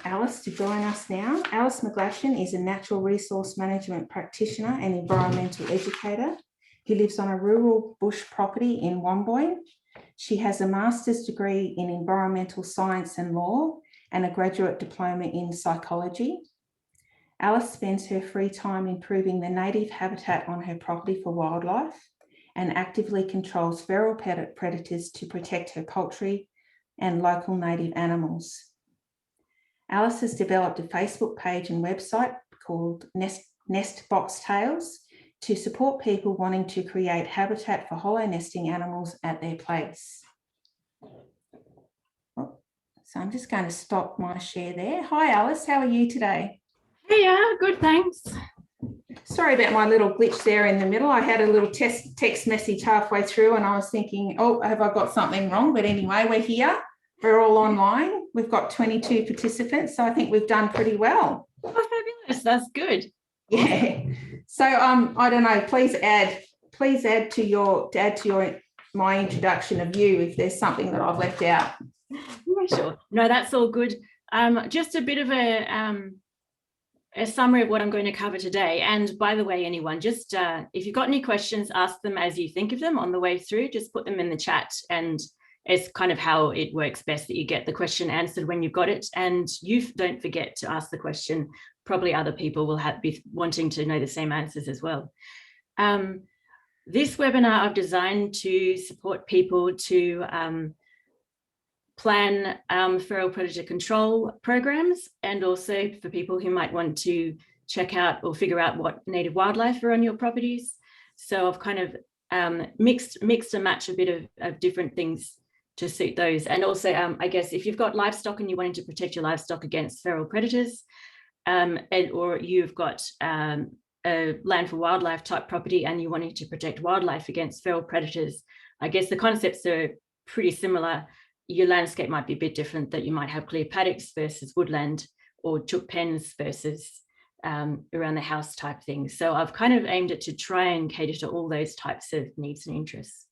Alice to join us now. Alice McGlashan is a natural resource management practitioner and environmental educator who lives on a rural bush property in Womboyne. She has a master's degree in environmental science and law and a graduate diploma in psychology. Alice spends her free time improving the native habitat on her property for wildlife and actively controls feral predators to protect her poultry and local native animals. Alice has developed a Facebook page and website called Nest Box Tales to support people wanting to create habitat for hollow nesting animals at their place. So I'm just going to stop my share there. Hi Alice, how are you today? Hey, good, thanks. Sorry about my little glitch there in the middle. I had a little text message halfway through and I was thinking, oh, have I got something wrong? But anyway, we're here. We're all online. We've got 22 participants, so I think we've done pretty well. Oh, fabulous. That's good. Yeah. So I don't know, please add to my introduction of you if there's something that I've left out. Yeah, sure. No, that's all good. Just a bit of a summary of what I'm going to cover today. And by the way, anyone, just if you've got any questions, ask them as you think of them on the way through, just put them in the chat, and it's kind of how it works best that you get the question answered when you've got it, and you don't forget to ask the question. Probably other people will be wanting to know the same answers as well. This webinar I've designed to support people to plan feral predator control programs, and also for people who might want to check out or figure out what native wildlife are on your properties. So I've kind of mixed and matched a bit of different things to suit those. And also, I guess if you've got livestock and you're wanting to protect your livestock against feral predators, or you've got a land for wildlife type property and you're wanting to protect wildlife against feral predators, I guess the concepts are pretty similar. Your landscape might be a bit different, that you might have clear paddocks versus woodland, or chook pens versus around the house type things. So I've kind of aimed it to try and cater to all those types of needs and interests.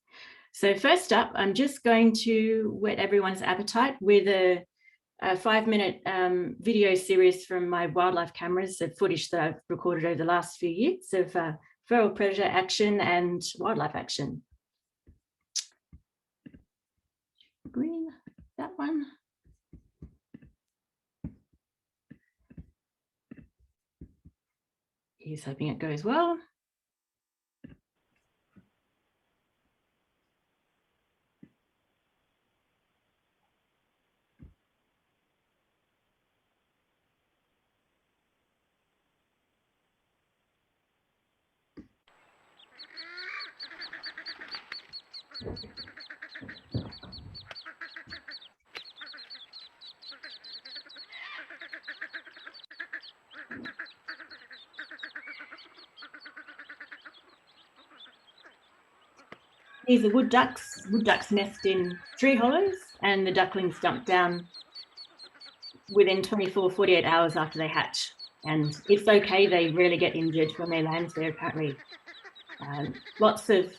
So first up, I'm just going to whet everyone's appetite with a 5-minute video series from my wildlife cameras of footage that I've recorded over the last few years of feral predator action and wildlife action. Green, that one. Here's hoping it goes well. These are wood ducks. Wood ducks nest in tree hollows, and the ducklings dump down within 24, 48 hours after they hatch. And it's okay, they rarely get injured when they land there, apparently. Lots of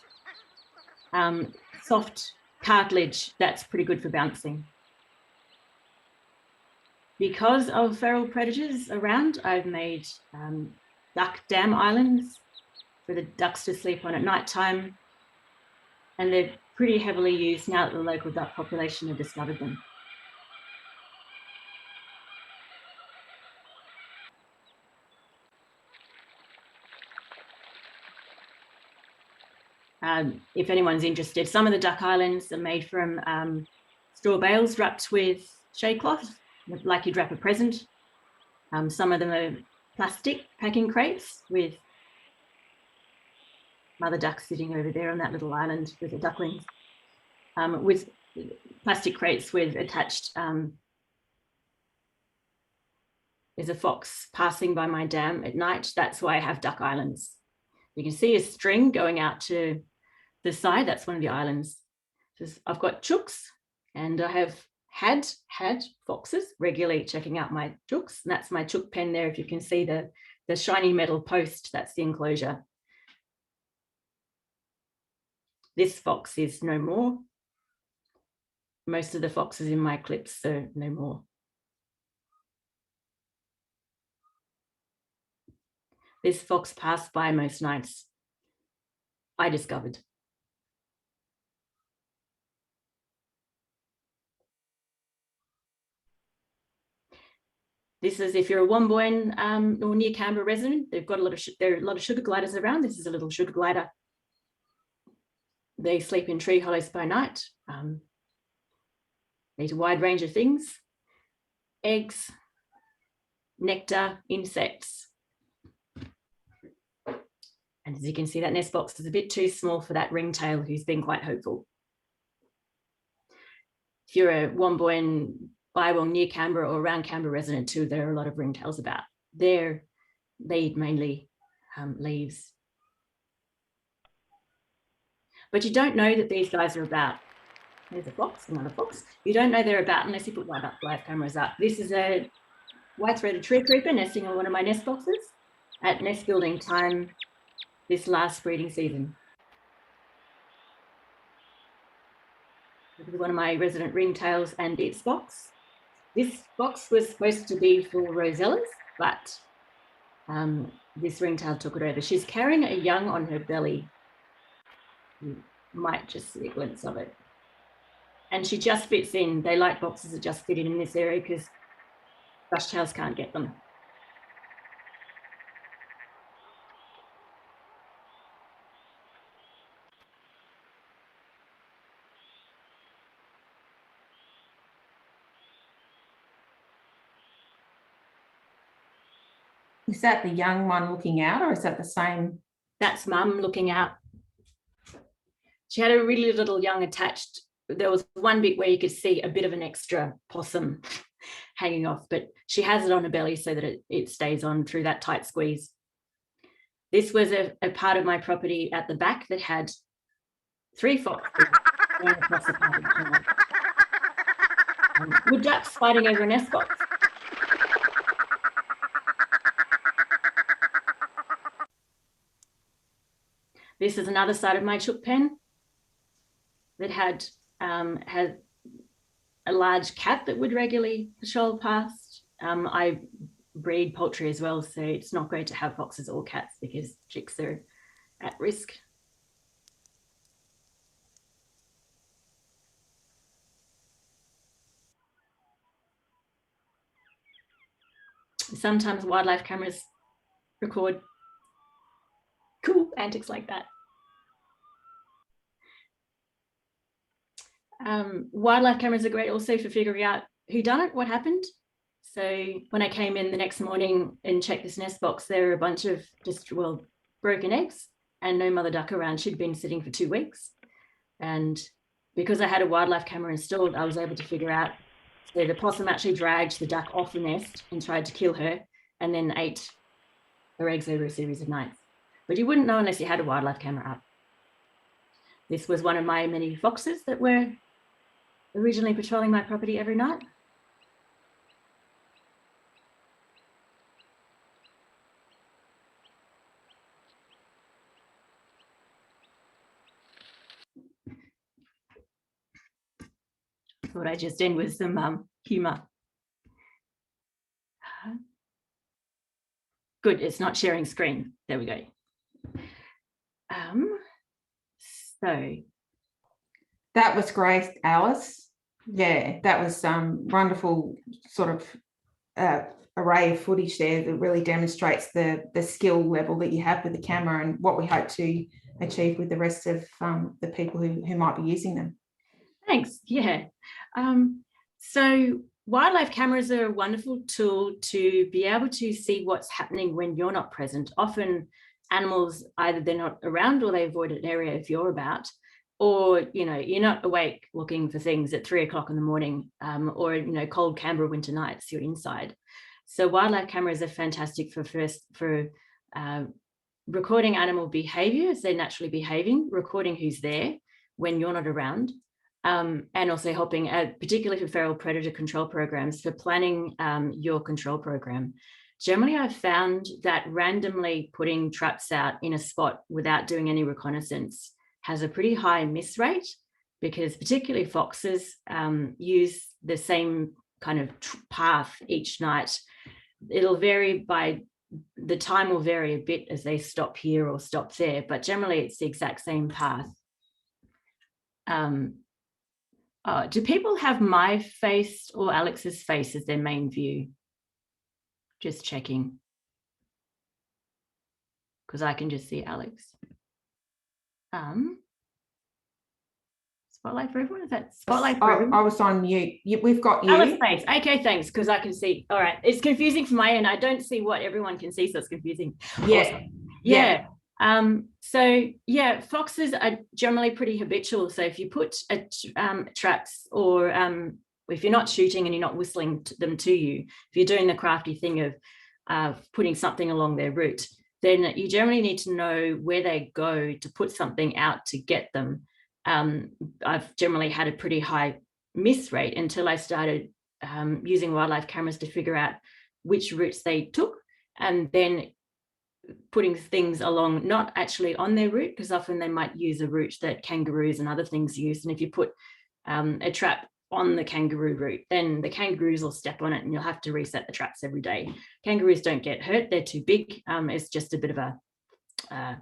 soft cartilage that's pretty good for bouncing. Because of feral predators around, I've made duck dam islands for the ducks to sleep on at night time. And they're pretty heavily used now that the local duck population have discovered them. If anyone's interested, some of the duck islands are made from straw bales wrapped with shade cloth, like you'd wrap a present. Some of them are plastic packing crates with mother duck sitting over there on that little island with the ducklings, with plastic crates with attached, there's a fox passing by my dam at night. That's why I have duck islands. You can see a string going out to the side. That's one of the islands. I've got chooks, and I have had foxes regularly checking out my chooks. And that's my chook pen there. If you can see the shiny metal post, that's the enclosure. This fox is no more. Most of the foxes in my clips are no more. this fox passed by most nights, I discovered. This is if you're a Wombourne or near Canberra resident, they've got there are a lot of sugar gliders around. This is a little sugar glider. They sleep in tree hollows by night. They eat a wide range of things: eggs, nectar, insects. And as you can see, that nest box is a bit too small for that ringtail who's been quite hopeful. If you're a Wombourne, Bywong, near Canberra or around Canberra resident too, there are a lot of ringtails about. They eat mainly leaves. But you don't know that these guys are about. There's a fox, another fox. You don't know they're about unless you put live cameras up. This is a white-throated tree creeper nesting on one of my nest boxes at nest building time this last breeding season. This is one of my resident ringtails and its box. This box was supposed to be for rosellas, but this ringtail took it over. She's carrying a young on her belly. You might just see a glimpse of it. And she just fits in. They like boxes that just fit in this area because brushtails can't get them. Is that the young one looking out, or is that the same? That's mum looking out. She had a really little young attached. There was one bit where you could see a bit of an extra possum hanging off, but she has it on her belly so that it stays on through that tight squeeze. This was a part of my property at the back that had 3 foxes going across the paddock. Wood ducks fighting over a nest box. This is another side of my chook pen that had a large cat that would regularly patrol past. I breed poultry as well, so it's not great to have foxes or cats because chicks are at risk. Sometimes wildlife cameras record cool antics like that. Wildlife cameras are great also for figuring out who done it, what happened. So when I came in the next morning and checked this nest box, there were a bunch of just, well, broken eggs and no mother duck around. She'd been sitting for 2 weeks. And because I had a wildlife camera installed, I was able to figure out, so the possum actually dragged the duck off the nest and tried to kill her and then ate her eggs over a series of nights. But you wouldn't know unless you had a wildlife camera up. This was one of my many foxes that were originally patrolling my property every night. Thought I'd just end with some humour. Good, it's not sharing screen. There we go. So that was great, Alice. Yeah, that was wonderful sort of array of footage there that really demonstrates the skill level that you have with the camera and what we hope to achieve with the rest of the people who might be using them. Thanks. Yeah. So wildlife cameras are a wonderful tool to be able to see what's happening when you're not present. Often animals, either they're not around or they avoid an area if you're about, or, you know, you're not awake looking for things at 3 o'clock in the morning, or, you know, cold Canberra winter nights, you're inside. So wildlife cameras are fantastic for recording animal behavior as they're naturally behaving, recording who's there when you're not around, and also helping, particularly for feral predator control programs, for planning your control program. Generally, I've found that randomly putting traps out in a spot without doing any reconnaissance has a pretty high miss rate, because particularly foxes use the same kind of path each night. It'll vary by The time will vary a bit as they stop here or stop there, but generally it's the exact same path. Do people have my face or Alex's face as their main view? Just checking. Because I can just see Alex. Spotlight for everyone? Is that spotlight for everyone? I was on mute. We've got you. Alex face. Okay, thanks, because I can see. All right. It's confusing from my end. I don't see what everyone can see, so it's confusing. Yeah. Awesome. Yeah. So yeah, foxes are generally pretty habitual. So if you put traps, or if you're not shooting and you're not whistling them to you, if you're doing the crafty thing of putting something along their route, then you generally need to know where they go to put something out to get them. I've generally had a pretty high miss rate until I started using wildlife cameras to figure out which routes they took, and then putting things along, not actually on their route, because often they might use a route that kangaroos and other things use. And if you put a trap on the kangaroo route, then the kangaroos will step on it and you'll have to reset the traps every day. Kangaroos don't get hurt, they're too big. It's just a bit of a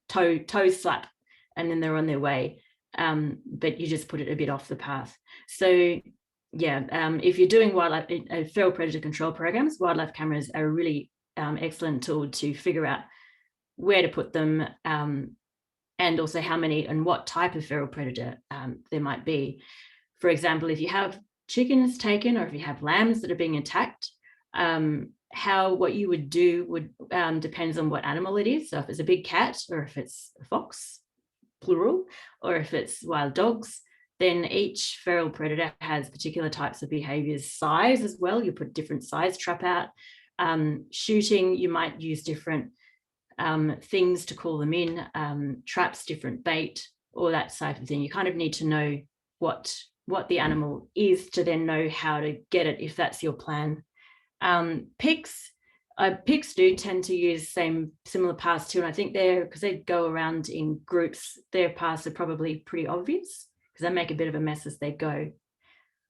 toe slap and then they're on their way. But you just put it a bit off the path. So yeah, if you're doing wildlife feral predator control programs, wildlife cameras are a really excellent tool to figure out where to put them, and also how many and what type of feral predator there might be. For example, if you have chickens taken, or if you have lambs that are being attacked, what you would do would depends on what animal it is. So if it's a big cat, or if it's a fox, plural, or if it's wild dogs, then each feral predator has particular types of behaviors. Size as well, you put different size trap out. Shooting, you might use different things to call them in, traps, different bait, all that type of thing. You kind of need to know what the animal is to then know how to get it, if that's your plan. Pigs do tend to use similar paths too, and I think because they go around in groups, their paths are probably pretty obvious because they make a bit of a mess as they go.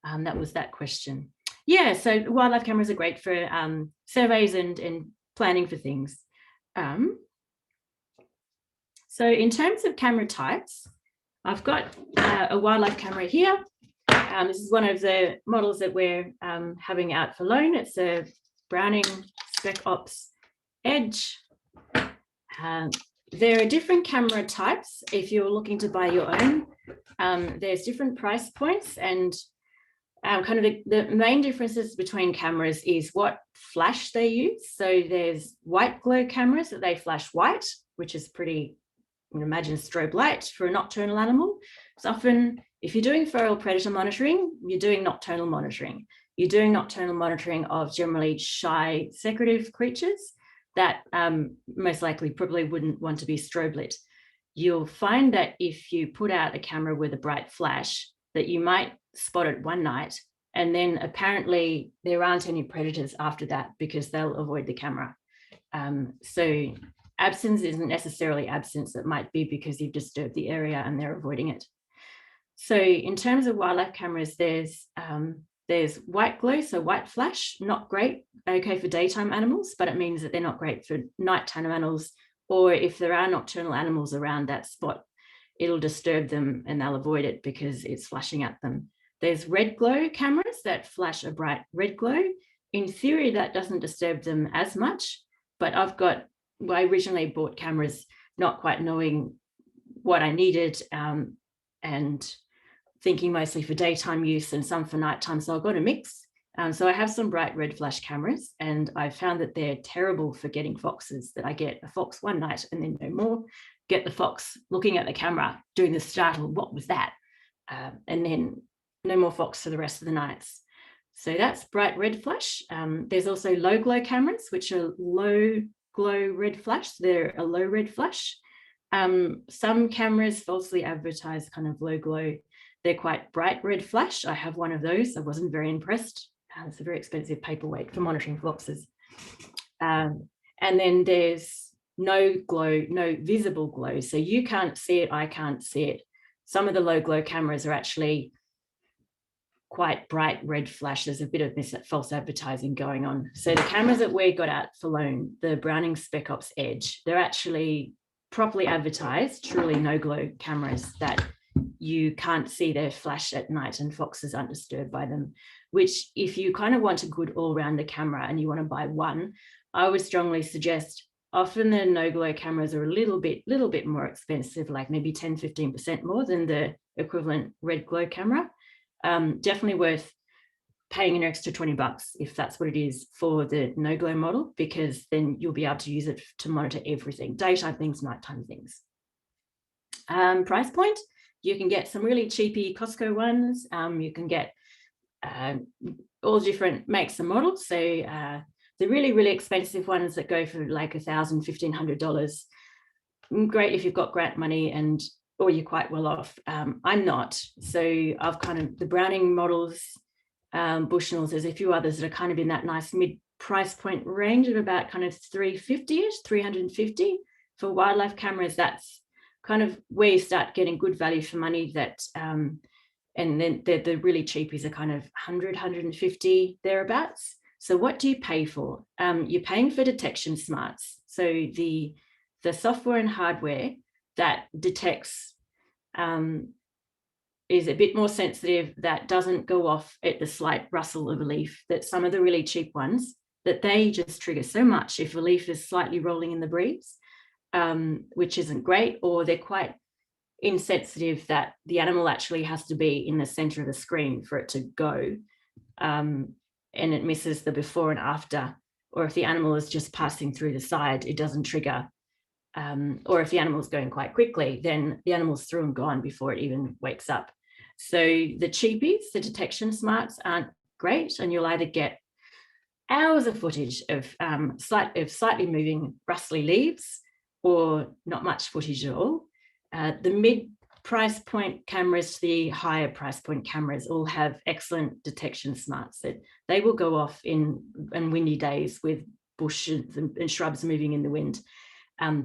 That was that question. Yeah, so wildlife cameras are great for surveys and planning for things. So in terms of camera types, I've got a wildlife camera here. This is one of the models that we're having out for loan. It's a Browning Spec Ops Edge. There are different camera types. If you're looking to buy your own, there's different price points, and kind of the main differences between cameras is what flash they use. So there's white glow cameras that they flash white, which is pretty, you can imagine, strobe light for a nocturnal animal. So often, if you're doing feral predator monitoring, you're doing nocturnal monitoring. You're doing nocturnal monitoring of generally shy, secretive creatures that most likely probably wouldn't want to be strobe lit. You'll find that if you put out a camera with a bright flash, that you might spot it one night, and then apparently there aren't any predators after that because they'll avoid the camera. So absence isn't necessarily absence. It might be because you've disturbed the area and they're avoiding it. So in terms of wildlife cameras, there's white glow, so white flash, not great, okay for daytime animals, but it means that they're not great for nighttime animals, or if there are nocturnal animals around that spot, it'll disturb them and they'll avoid it because it's flashing at them. There's red glow cameras that flash a bright red glow. In theory, that doesn't disturb them as much, but I originally bought cameras not quite knowing what I needed, and thinking mostly for daytime use and some for nighttime. So I got a mix. So I have some bright red flash cameras, and I found that they're terrible for getting foxes, that I get a fox one night and then no more, get the fox looking at the camera, doing the startle, what was that? And then no more fox for the rest of the nights. So that's bright red flash. There's also low glow cameras, which are low glow red flash. They're a low red flash. Some cameras falsely advertise kind of low glow. They're quite bright red flash. I have one of those. I wasn't very impressed. It's a very expensive paperweight for monitoring foxes. And then there's no glow, no visible glow. So you can't see it, I can't see it. Some of the low glow cameras are actually quite bright red flash. There's a bit of false advertising going on. So the cameras that we got out for loan, the Browning Spec Ops Edge, they're actually properly advertised, truly no glow cameras that you can't see their flash at night and foxes aren't disturbed by them, which if you kind of want a good all-rounder camera and you want to buy one, I would strongly suggest. Often the no glow cameras are a little bit more expensive, like maybe 10-15% more than the equivalent red glow camera. Definitely worth paying an extra $20 if that's what it is for the no glow model, because then you'll be able to use it to monitor everything, daytime things, nighttime things. Price point, you can get some really cheapy Costco ones. You can get all different makes and models. So the really expensive ones that go for like $1,000, $1,500, great if you've got grant money or you're quite well off. I'm not, so I've kind of the Browning models, Bushnells, there's a few others that are kind of in that nice mid price point range of about kind of $350-ish, $350 for wildlife cameras. That's kind of where you start getting good value for money. That and then the really cheapies are kind of $100, $150 thereabouts. So what do you pay for? You're paying for detection smarts. So the software and hardware that detects is a bit more sensitive, that doesn't go off at the slight rustle of a leaf, that some of the really cheap ones, that they just trigger so much if a leaf is slightly rolling in the breeze, which isn't great, or they're quite insensitive that the animal actually has to be in the center of the screen for it to go, and it misses the before and after, or if the animal is just passing through the side, it doesn't trigger. Or if the animal is going quite quickly, then the animal's through and gone before it even wakes up. So the cheapies, the detection smarts, aren't great, and you'll either get hours of footage of slightly moving rustly leaves, or not much footage at all. The mid price point cameras to the higher price point cameras all have excellent detection smarts that they will go off in windy days with bushes and shrubs moving in the wind. I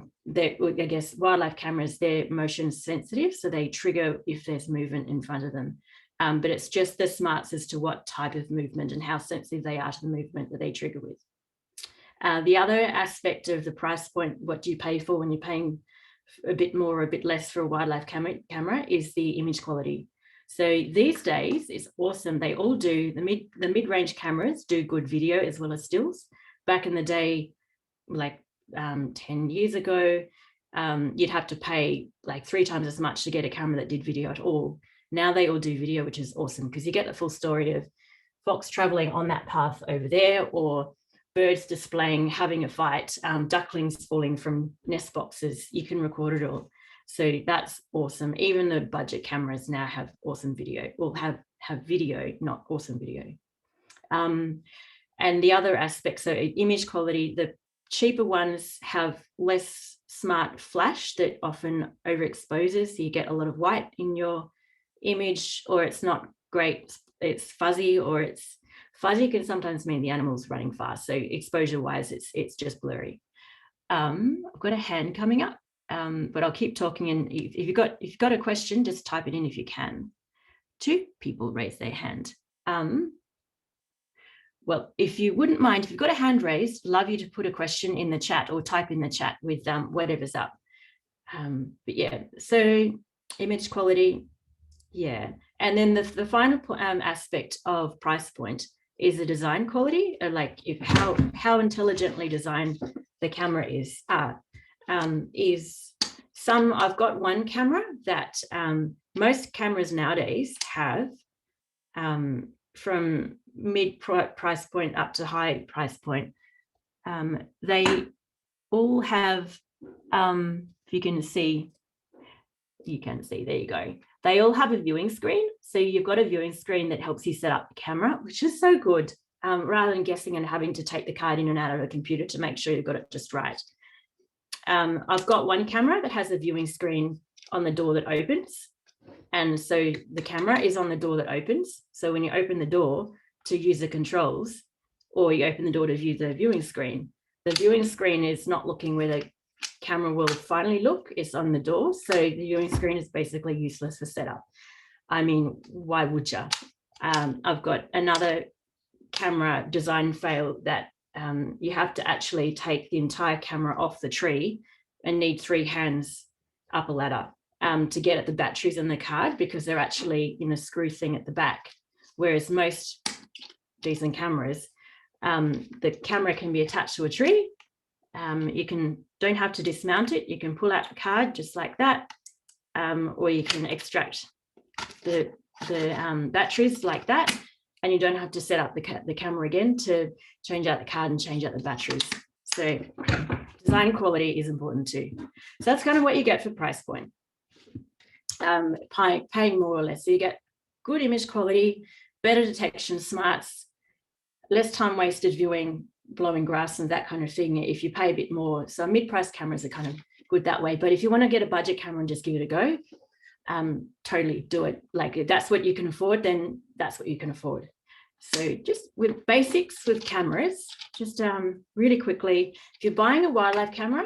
guess wildlife cameras, they're motion sensitive, so they trigger if there's movement in front of them. But it's just the smarts as to what type of movement and how sensitive they are to the movement that they trigger with. The other aspect of the price point, what do you pay for when you're paying a bit more or a bit less for a wildlife camera, is the image quality. So these days it's awesome. They all do, the mid-range cameras do good video as well as stills. Back in the day, like 10 years ago, you'd have to pay like 3 times as much to get a camera that did video at all. Now they all do video, which is awesome because you get the full story of fox traveling on that path over there, or birds displaying, having a fight, ducklings falling from nest boxes. You can record it all. So that's awesome. Even the budget cameras now have awesome video, or have video, not awesome video. And the other aspects, so image quality, the cheaper ones have less smart flash that often overexposes. So you get a lot of white in your image, or it's not great, it's fuzzy, or it's fuzzy can sometimes mean the animal's running fast. So exposure wise, it's just blurry. I've got a hand coming up, but I'll keep talking. And if you've got a question, just type it in if you can. 2 people raise their hand. Well, if you wouldn't mind, if you've got a hand raised, love you to put a question in the chat or type in the chat with whatever's up. But yeah, so image quality, yeah. And then the final aspect of price point is the design quality, like how intelligently designed the camera is. I've got one camera that most cameras nowadays have, from mid price point up to high price point. They all have, if you can see, there you go. They all have a viewing screen. So you've got a viewing screen that helps you set up the camera, which is so good, rather than guessing and having to take the card in and out of a computer to make sure you've got it just right. I've got one camera that has a viewing screen on the door that opens. And so the camera is on the door that opens. So when you open the door to use the controls, or you open the door to view the viewing screen is not looking where the camera will finally look, it's on the door. So the viewing screen is basically useless for setup. I mean, why would you? I've got another camera design fail that you have to actually take the entire camera off the tree and need 3 hands up a ladder to get at the batteries in the card, because they're actually in a screw thing at the back. Whereas most decent cameras, the camera can be attached to a tree. You don't have to dismount it. You can pull out the card just like that, or you can extract the batteries like that, and you don't have to set up the camera again to change out the card and change out the batteries. So design quality is important too. So that's kind of what you get for price point. Paying more or less. So you get good image quality, better detection smarts, less time wasted viewing, blowing grass and that kind of thing if you pay a bit more. So mid-price cameras are kind of good that way. But if you want to get a budget camera and just give it a go, totally do it. Like if that's what you can afford, then that's what you can afford. So just with basics with cameras, just really quickly, if you're buying a wildlife camera,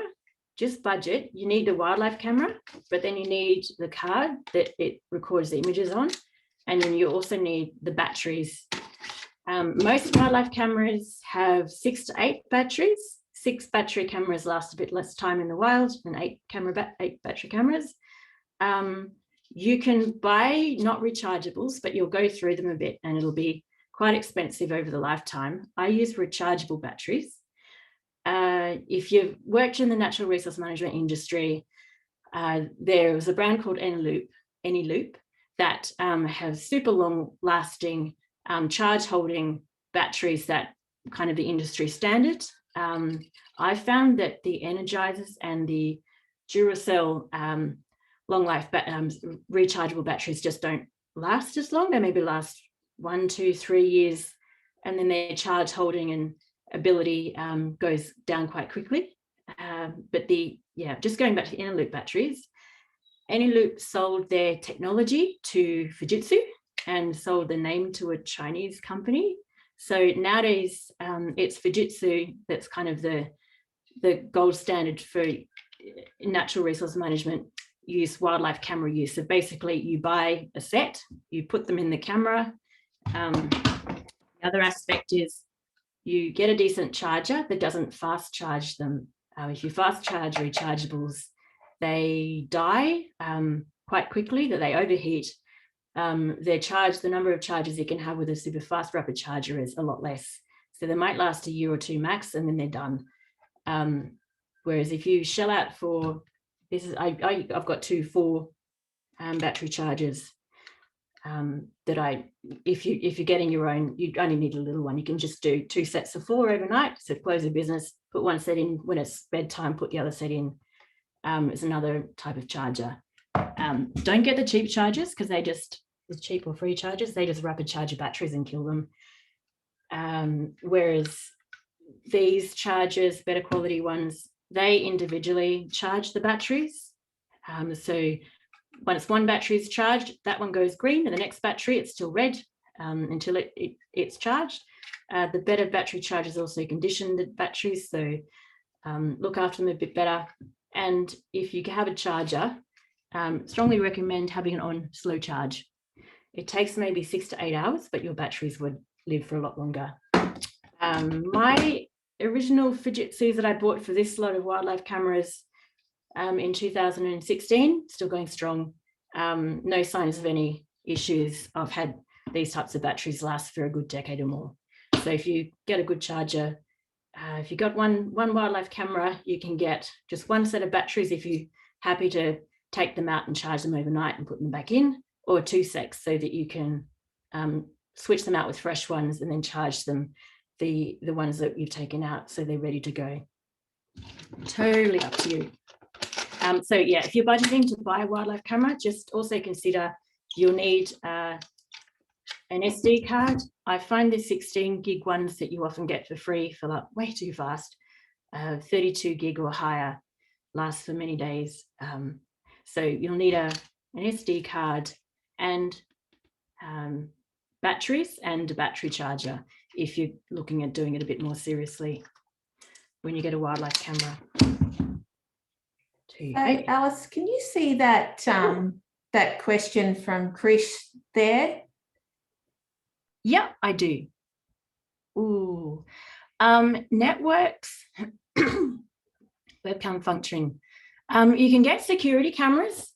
just budget. You need the wildlife camera, but then you need the card that it records the images on. And then you also need the batteries. Most wildlife cameras have 6 to 8 batteries. 6 battery cameras last a bit less time in the wild than 8 battery cameras. You can buy not rechargeables, but you'll go through them a bit and it'll be quite expensive over the lifetime. I use rechargeable batteries. If you've worked in the natural resource management industry, there was a brand called Anyloop that has super long lasting charge holding batteries that kind of the industry standard. I found that the Energizers and the Duracell long life rechargeable batteries just don't last as long. They maybe last 1, 2, 3 years, and then their charge holding and ability goes down quite quickly. But just going back to the Anyloop batteries, Anyloop sold their technology to Fujitsu and sold the name to a Chinese company. So nowadays it's Fujitsu that's kind of the gold standard for natural resource management use, wildlife camera use. So basically you buy a set, you put them in the camera. The other aspect is you get a decent charger that doesn't fast charge them. If you fast charge rechargeables, they die quite quickly, that they overheat. Their charge, the number of charges you can have with a super fast rapid charger is a lot less. So they might last a year or 2 max and then they're done. Whereas if you shell out for, I've got 2 4 battery chargers that if you're getting your own, you only need a little one. You can just do 2 sets of 4 overnight. So close the business, put one set in when it's bedtime, put the other set in. It's another type of charger. Don't get the cheap chargers because the cheap or free chargers, they just rapid charge your batteries and kill them. Whereas these chargers, better quality ones, they individually charge the batteries. So once one battery is charged, that one goes green, and the next battery, it's still red until it's charged. The better battery chargers also condition the batteries, so look after them a bit better. And if you have a charger, strongly recommend having it on slow charge. It takes maybe 6 to 8 hours, but your batteries would live for a lot longer. My original Fujitsus that I bought for this lot of wildlife cameras in 2016, still going strong. No signs of any issues. I've had these types of batteries last for a good decade or more. So if you get a good charger, if you got one wildlife camera, you can get just 1 set of batteries if you're happy to take them out and charge them overnight and put them back in, or 2 sets so that you can switch them out with fresh ones and then charge them, the ones that you've taken out, so they're ready to go. Totally up to you. So yeah, if you're budgeting to buy a wildlife camera, just also consider you'll need an SD card. I find the 16 gig ones that you often get for free fill up way too fast. 32 gig or higher lasts for many days. So you'll need an SD card and batteries and a battery charger if you're looking at doing it a bit more seriously when you get a wildlife camera. Alice, can you see that that question from Krish there? Yeah, I do. Ooh. Networks, webcam functioning. You can get security cameras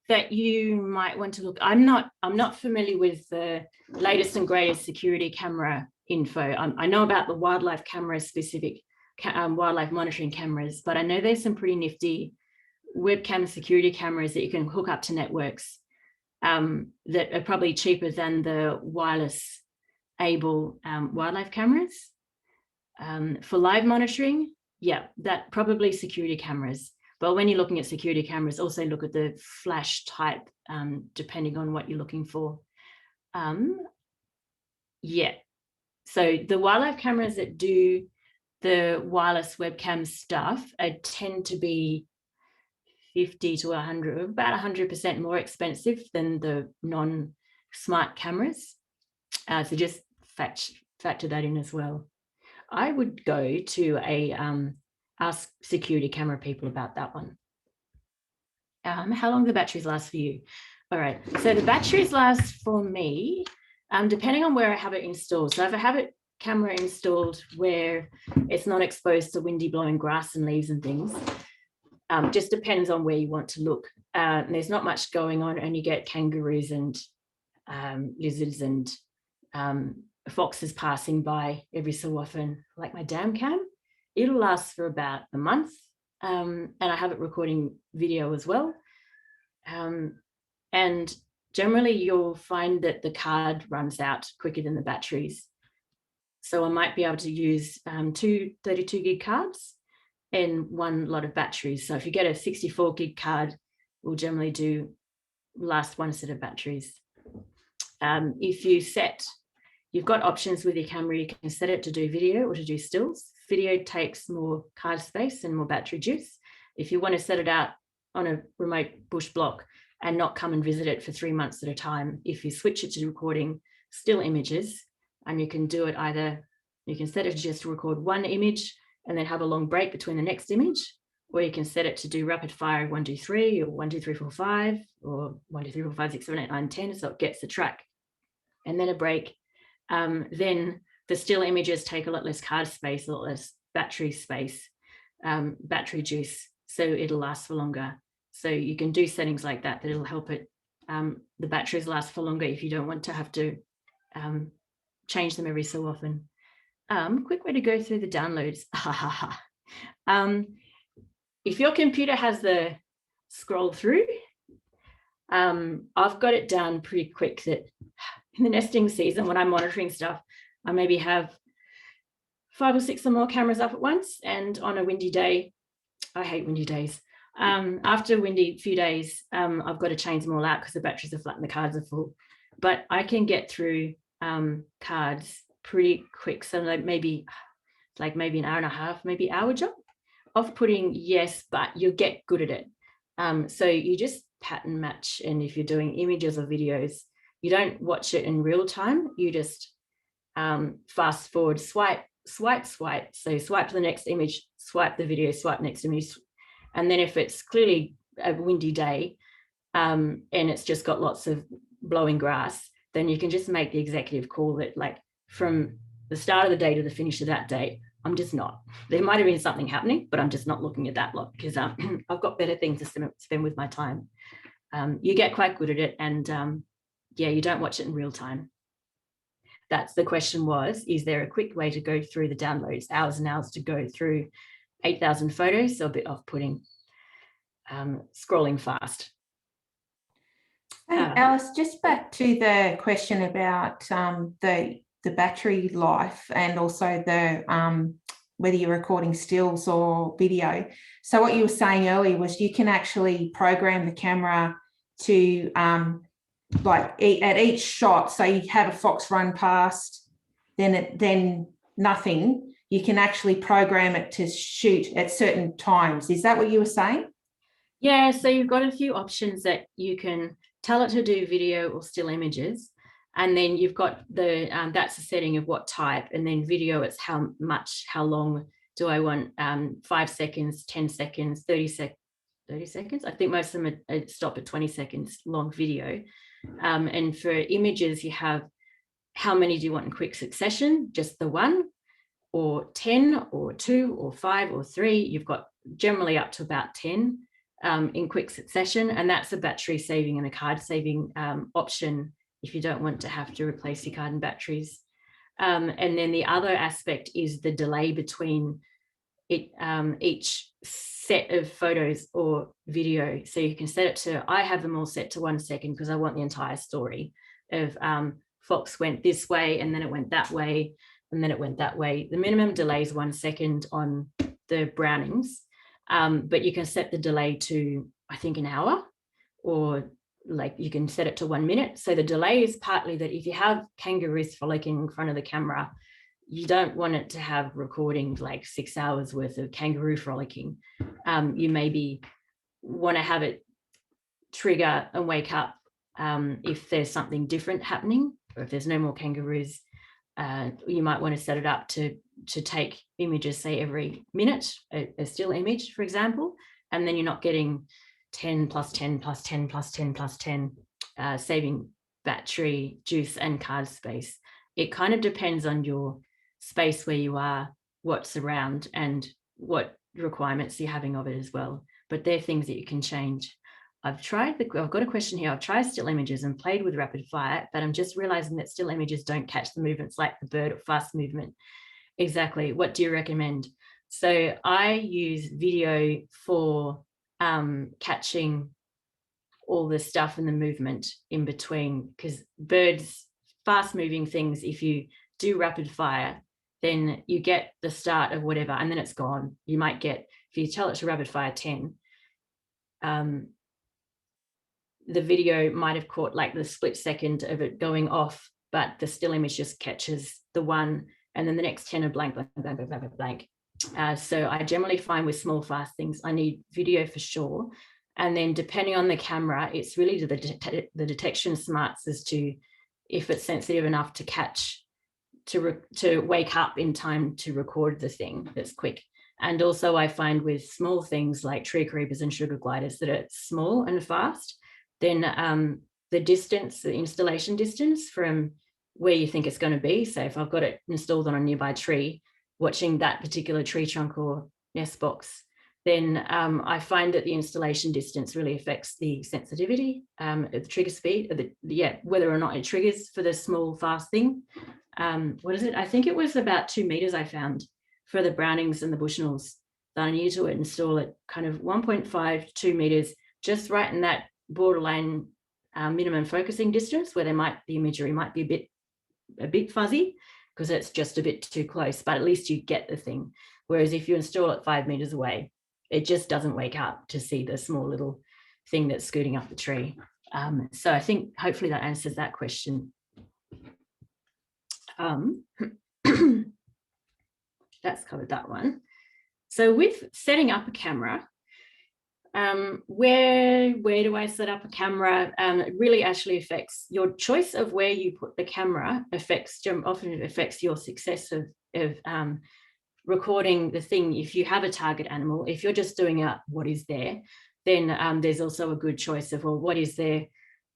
that you might want to look. I'm not familiar with the latest and greatest security camera info. I know about the wildlife camera specific wildlife monitoring cameras, but I know there's some pretty nifty webcam security cameras that you can hook up to networks that are probably cheaper than the wireless able wildlife cameras. For live monitoring, yeah, that probably security cameras. But when you're looking at security cameras, also look at the flash type, depending on what you're looking for. Yeah, so the wildlife cameras that do the wireless webcam stuff tend to be 50 to 100, about 100% more expensive than the non-smart cameras. So just factor that in as well. I would go to ask security camera people about that one. How long do the batteries last for you? All right, so the batteries last for me, depending on where I have it installed. So if I have a camera installed where it's not exposed to windy blowing grass and leaves and things, just depends on where you want to look. There's not much going on, and you get kangaroos and lizards and foxes passing by every so often, like my dam cam. It'll last for about a month, and I have it recording video as well. And generally you'll find that the card runs out quicker than the batteries. So I might be able to use two 32 gig cards and one lot of batteries. So if you get a 64 gig card, we'll generally last one set of batteries. If you've got options with your camera, you can set it to do video or to do stills. Video takes more card space and more battery juice. If you want to set it out on a remote bush block and not come and visit it for 3 months at a time, if you switch it to recording still images, and you can do it either, you can set it to just record one image and then have a long break between the next image, or you can set it to do rapid fire 1, 2, 3, or 1, 2, 3, 4, 5, or 1, 2, 3, 4, 5, 6, 7, 8, 9, 10, so it gets the track. And then a break. Then the still images take a lot less card space, a lot less battery space, battery juice, so it'll last for longer. So you can do settings like that that'll help it. The batteries last for longer if you don't want to have to change them every so often. Quick way to go through the downloads. If your computer has the scroll through, I've got it down pretty quick that in the nesting season, when I'm monitoring stuff, I maybe have 5 or 6 or more cameras up at once. And on a windy day, I hate windy days. After a windy few days, I've got to change them all out because the batteries are flat and the cards are full. But I can get through cards pretty quick. So like maybe an hour and a half, maybe hour job. Off-putting, yes, but you'll get good at it. So you just pattern match. And if you're doing images or videos, you don't watch it in real time. You just fast forward, swipe. So swipe to the next image, swipe the video, swipe next image. And then if it's clearly a windy day and it's just got lots of blowing grass, then you can just make the executive call that like from the start of the day to the finish of that day, I'm just not. There might have been something happening, but I'm just not looking at that lot because I've got better things to spend with my time. You get quite good at it, and yeah, you don't watch it in real time. That's the question was, is there a quick way to go through the downloads, hours and hours to go through 8,000 photos? So a bit off-putting, scrolling fast. Alice, just back to the question about the battery life and also the whether you're recording stills or video. So what you were saying earlier was you can actually program the camera to like at each shot. So you have a fox run past, then nothing. You can actually program it to shoot at certain times. Is that what you were saying? Yeah, so you've got a few options that you can tell it to do video or still images. And then you've got the, that's the setting of what type, and then video, it's how long do I want, 5 seconds, 10 seconds, 30 seconds, 30 seconds. I think most of them are stop at 20 seconds long video. And for images, you have how many do you want in quick succession? Just the one, or 10, or 2, or 5, or 3. You've got generally up to about 10 in quick succession, and that's a battery saving and a card saving option if you don't want to have to replace your card and batteries. And then the other aspect is the delay between it, each set of photos or video. So you can set it to, I have them all set to 1 second because I want the entire story of Fox went this way and then it went that way and then it went that way. The minimum delay is 1 second on the Brownings, but you can set the delay to, I think, an hour, or like you can set it to 1 minute. So the delay is partly that if you have kangaroos frolicking in front of the camera, you don't want it to have recording like 6 hours worth of kangaroo frolicking. You maybe want to have it trigger and wake up if there's something different happening, or if there's no more kangaroos. You might want to set it up to take images, say every minute, a still image, for example, and then you're not getting 10 plus 10 plus 10 plus 10 plus 10, saving battery, juice, and card space. It kind of depends on your space where you are, what's around, and what requirements you're having of it as well. But they're things that you can change. I've got a question here. I've tried still images and played with rapid fire, but I'm just realizing that still images don't catch the movements like the bird or fast movement. Exactly. What do you recommend? So I use video for catching all the stuff and the movement in between, because birds, fast moving things, if you do rapid fire, then you get the start of whatever and then it's gone. You might get, if you tell it to rapid fire 10, the video might have caught like the split second of it going off, but the still image just catches the one, and then the next 10 are blank, blank, blank, blank, blank, blank. So I generally find with small, fast things, I need video for sure. And then depending on the camera, it's really the detection smarts as to if it's sensitive enough to catch, to wake up in time to record the thing that's quick. And also I find with small things like tree creepers and sugar gliders that are small and fast, then the distance, the installation distance from where you think it's going to be. So if I've got it installed on a nearby tree, watching that particular tree trunk or nest box, then I find that the installation distance really affects the sensitivity, the trigger speed, whether or not it triggers for the small fast thing. What is it? I think it was about 2 meters I found for the Brownings and the Bushnells that I need to install it kind of 1.5 to 2 meters, just right in that borderline minimum focusing distance where the imagery might be a bit fuzzy because it's just a bit too close, but at least you get the thing. Whereas if you install it 5 meters away, it just doesn't wake up to see the small little thing that's scooting up the tree. So I think hopefully that answers that question. That's covered that one. So with setting up a camera, where do I set up a camera? It really actually affects your choice of where you put the camera, often affects your success of recording the thing. If you have a target animal, if you're just doing a what is there, then there's also a good choice of, well, what is there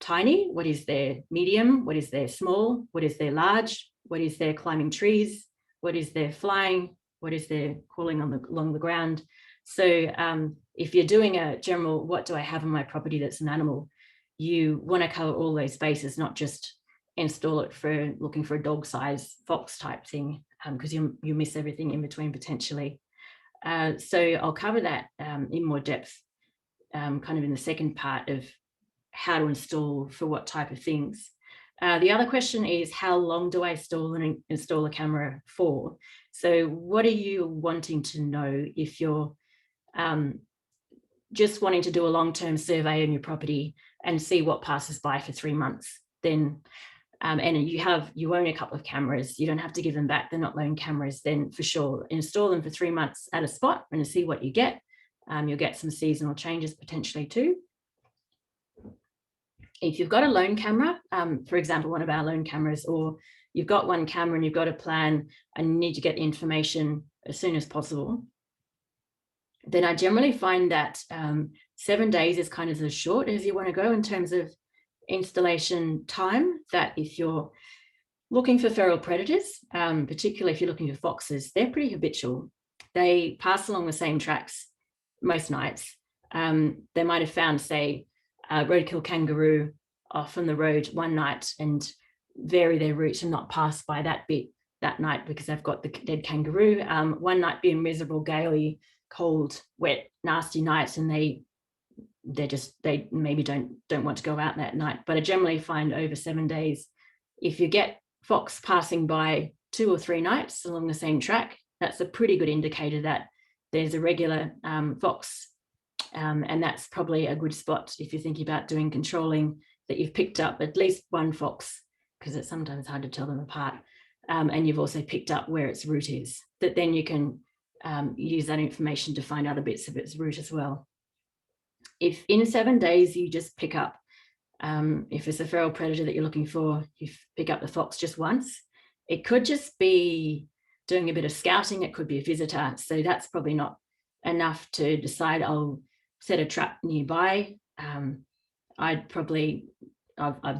tiny, what is there medium, what is there small, what is there large, what is there climbing trees, what is there flying, what is there crawling along the ground. So if you're doing a general, what do I have on my property that's an animal, you want to cover all those bases, not just install it for looking for a dog size fox type thing, because you miss everything in between potentially. So I'll cover that in more depth kind of in the second part of how to install for what type of things. The other question is, how long do I install a camera for? So what are you wanting to know? If you're just wanting to do a long-term survey on your property and see what passes by for 3 months, then and you own a couple of cameras, you don't have to give them back, they're not loan cameras, then for sure install them for 3 months at a spot and see what you get. You'll get some seasonal changes potentially too. If you've got a loan camera, for example, one of our loan cameras, or you've got one camera and you've got a plan and you need to get the information as soon as possible, then I generally find that 7 days is kind of as short as you want to go in terms of installation time. That if you're looking for feral predators, particularly if you're looking for foxes, they're pretty habitual. They pass along the same tracks most nights. They might have found, say, a roadkill kangaroo off on the road one night and vary their route and not pass by that bit that night because they've got the dead kangaroo. One night being miserable, gaily, cold, wet, nasty nights, and they maybe don't want to go out that night. But I generally find over 7 days, if you get fox passing by 2 or 3 nights along the same track, that's a pretty good indicator that there's a regular fox. And that's probably a good spot if you're thinking about doing controlling, that you've picked up at least one fox, because it's sometimes hard to tell them apart. And you've also picked up where its route is, that then you can use that information to find other bits of its route as well. If in 7 days you just pick up, if it's a feral predator that you're looking for, you pick up the fox just once, it could just be doing a bit of scouting, it could be a visitor. So that's probably not enough to decide I'll set a trap nearby. I've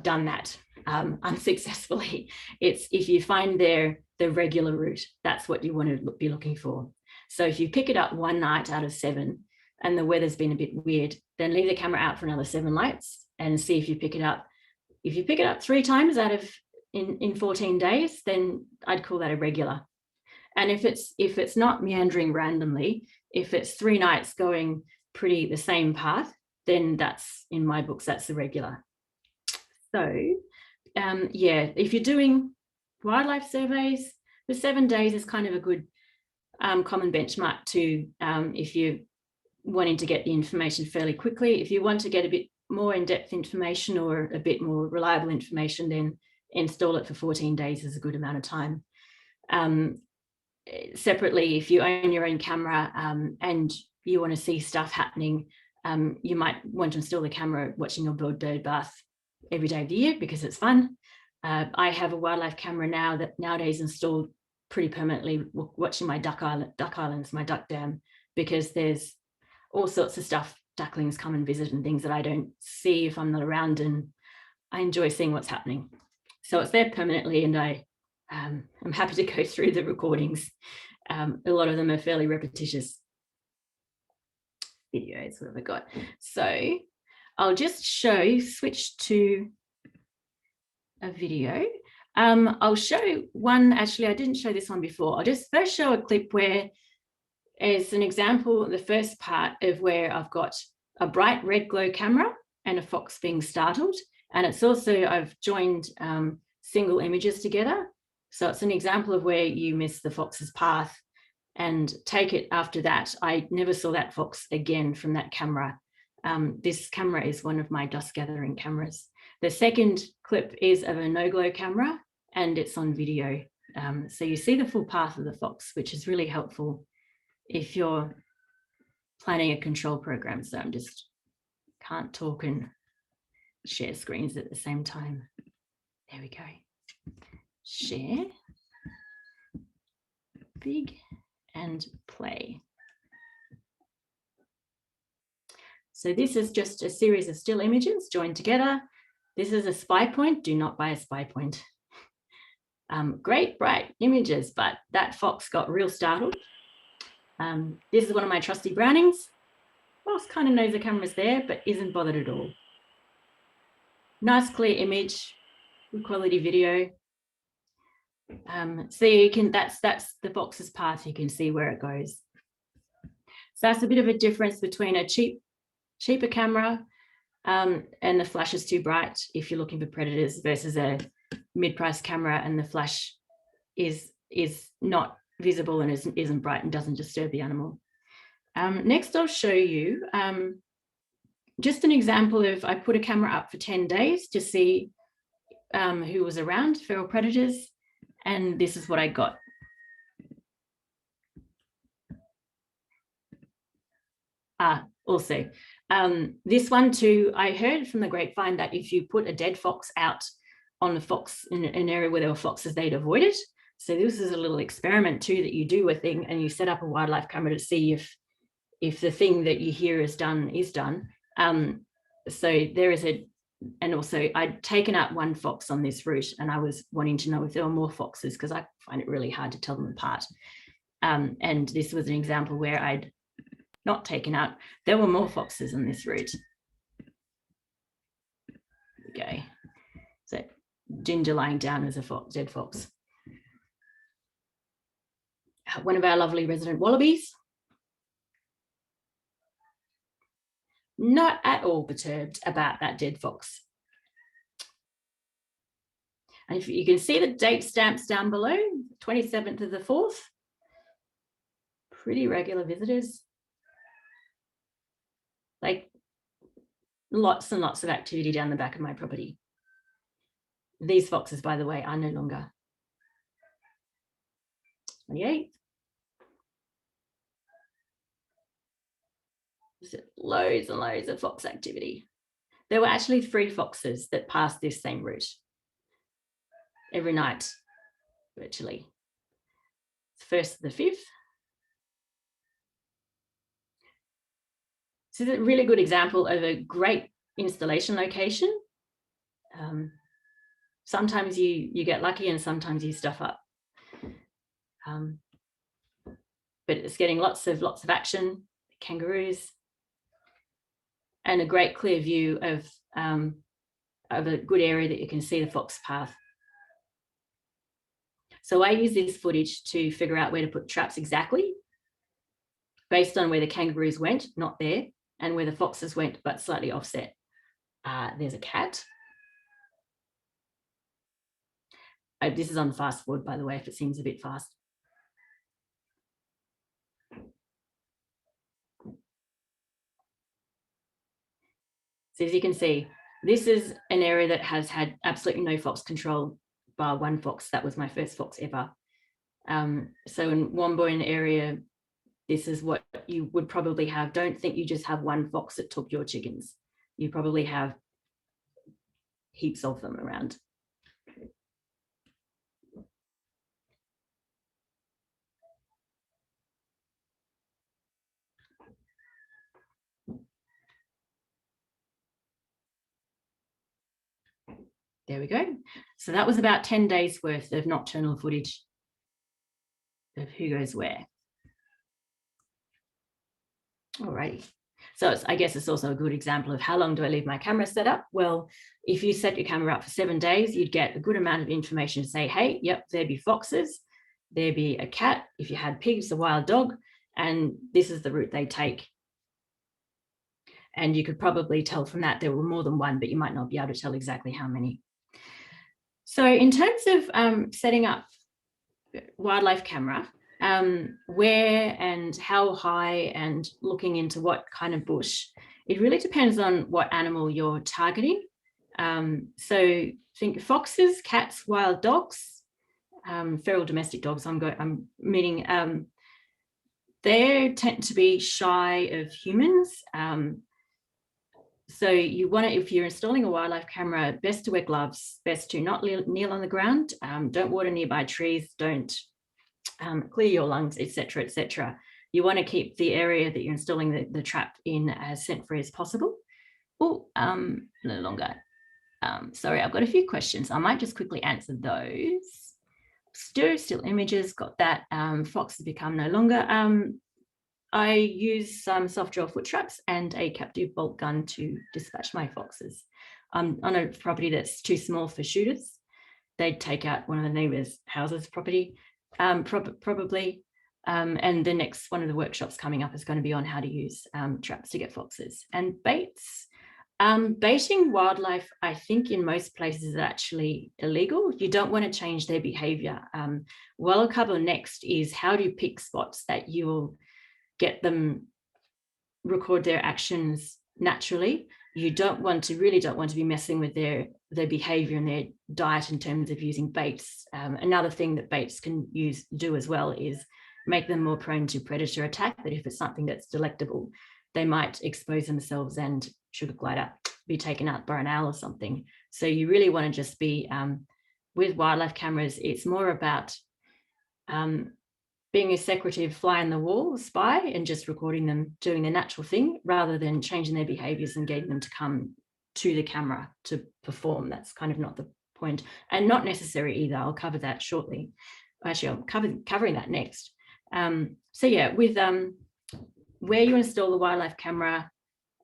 done that unsuccessfully. It's if you find the regular route, that's what you want to be looking for. So if you pick it up one night out of 7 and the weather's been a bit weird, then leave the camera out for another 7 nights and see if you pick it up. If you pick it up 3 times out of in 14 days, then I'd call that a regular. And if it's not meandering randomly, if it's 3 nights going pretty the same path, then that's, in my books, that's a regular. So yeah, if you're doing wildlife surveys, the 7 days is kind of a good common benchmark to if you're wanting to get the information fairly quickly. If you want to get a bit more in-depth information or a bit more reliable information, then install it for 14 days is a good amount of time. Separately, if you own your own camera and you want to see stuff happening, you might want to install the camera watching your bird bath every day of the year because it's fun. I have a wildlife camera now that nowadays installed pretty permanently watching my duck islands, my duck dam, because there's all sorts of stuff. Ducklings come and visit and things that I don't see if I'm not around, and I enjoy seeing what's happening. So it's there permanently, and I'm happy to go through the recordings. A lot of them are fairly repetitious videos. What have I got? So I'll just switch to a video. I'll show one, actually, I didn't show this one before. I'll just first show a clip where is an example, the first part of where I've got a bright red glow camera and a fox being startled. And it's also, I've joined single images together. So it's an example of where you miss the fox's path and take it after that. I never saw that fox again from that camera. This camera is one of my dust gathering cameras. The second clip is of a no glow camera and it's on video. So you see the full path of the fox, which is really helpful if you're planning a control program. So I'm just can't talk and share screens at the same time. There we go. Share, big, and play. So this is just a series of still images joined together. This is a spy point. Do not buy a spy point. Great, bright images, but that fox got real startled. This is one of my trusty Brownings. Fox kind of knows the camera's there, but isn't bothered at all. Nice clear image, good quality video. So you can, that's the fox's path. You can see where it goes. So that's a bit of a difference between a cheaper camera and the flash is too bright if you're looking for predators versus a mid-price camera and the flash is not visible and isn't bright and doesn't disturb the animal. Next, I'll show you just an example of, I put a camera up for 10 days to see who was around, feral predators, and this is what I got. Also, this one too, I heard from the grapevine that if you put a dead fox out on the fox in an area where there were foxes, they'd avoid it. So this is a little experiment too that you do with thing, and you set up a wildlife camera to see if the thing that you hear is done. So there is and also I'd taken out one fox on this route, and I was wanting to know if there were more foxes, because I find it really hard to tell them apart. And this was an example where I'd not taken out, there were more foxes on this route. Okay, so Ginger lying down as a fox, dead fox. One of our lovely resident wallabies. Not at all perturbed about that dead fox. And if you can see the date stamps down below, 27th of the 4th, pretty regular visitors. Like lots and lots of activity down the back of my property. These foxes, by the way, are no longer. 28th. Loads and loads of fox activity. There were actually 3 foxes that passed this same route every night, virtually. 1st to the 5th. This is a really good example of a great installation location. Sometimes you get lucky and sometimes you stuff up. But it's getting lots of action, kangaroos, and a great clear view of a good area that you can see the fox path. So I use this footage to figure out where to put traps exactly, based on where the kangaroos went, not there, and where the foxes went, but slightly offset. There's a cat. This is on fast forward, by the way, if it seems a bit fast. So as you can see, this is an area that has had absolutely no fox control, bar one fox. That was my first fox ever. So in Wombourne area, this is what you would probably have. Don't think you just have one fox that took your chickens. You probably have heaps of them around. There we go. So that was about 10 days worth of nocturnal footage of who goes where. Alrighty. So I guess it's also a good example of how long do I leave my camera set up? Well, if you set your camera up for 7 days, you'd get a good amount of information to say, hey, yep, there'd be foxes, there'd be a cat, if you had pigs, a wild dog, and this is the route they take. And you could probably tell from that there were more than one, but you might not be able to tell exactly how many. So in terms of setting up wildlife camera, where and how high and looking into what kind of bush, it really depends on what animal you're targeting. So think foxes, cats, wild dogs, feral domestic dogs, I'm meaning they tend to be shy of humans. So you want to, if you're installing a wildlife camera, best to wear gloves, best to not kneel on the ground, don't water nearby trees, don't clear your lungs, etc., etc. You want to keep the area that you're installing the trap in as scent-free as possible. Oh, no longer. Sorry, I've got a few questions. I might just quickly answer those. Still images, got that. Foxes become no longer. I use some soft gel foot traps and a captive bolt gun to dispatch my foxes. On a property that's too small for shooters, they'd take out one of the neighbours' houses property, probably. And the next one of the workshops coming up is going to be on how to use traps to get foxes. And baits. Baiting wildlife, I think in most places is actually illegal. You don't want to change their behaviour. What I'll cover next is how to pick spots that you will get them record their actions naturally. You really don't want to be messing with their behavior and their diet in terms of using baits. Another thing that baits can do as well is make them more prone to predator attack, that if it's something that's delectable, they might expose themselves and sugar glider, be taken out by an owl or something. So you really want to just be, with wildlife cameras, it's more about being a secretive fly in the wall spy and just recording them doing their natural thing rather than changing their behaviors and getting them to come to the camera to perform. That's kind of not the point, and not necessary either. I'll cover that shortly. Actually, I'm covering that next. So yeah, with where you install the wildlife camera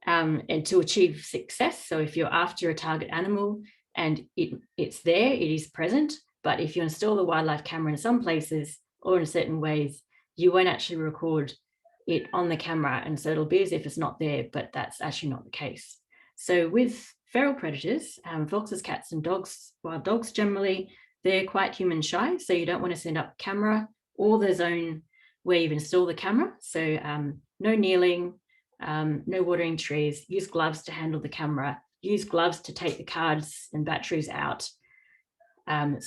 and to achieve success. So if you're after a target animal and it's there, it is present. But if you install the wildlife camera in some places or in certain ways, you won't actually record it on the camera. And so it'll be as if it's not there, but that's actually not the case. So with feral predators, foxes, cats, and dogs, wild dogs generally, they're quite human shy. So you don't want to send up camera or the zone where you've installed the camera. So no kneeling, no watering trees, use gloves to handle the camera, use gloves to take the cards and batteries out. And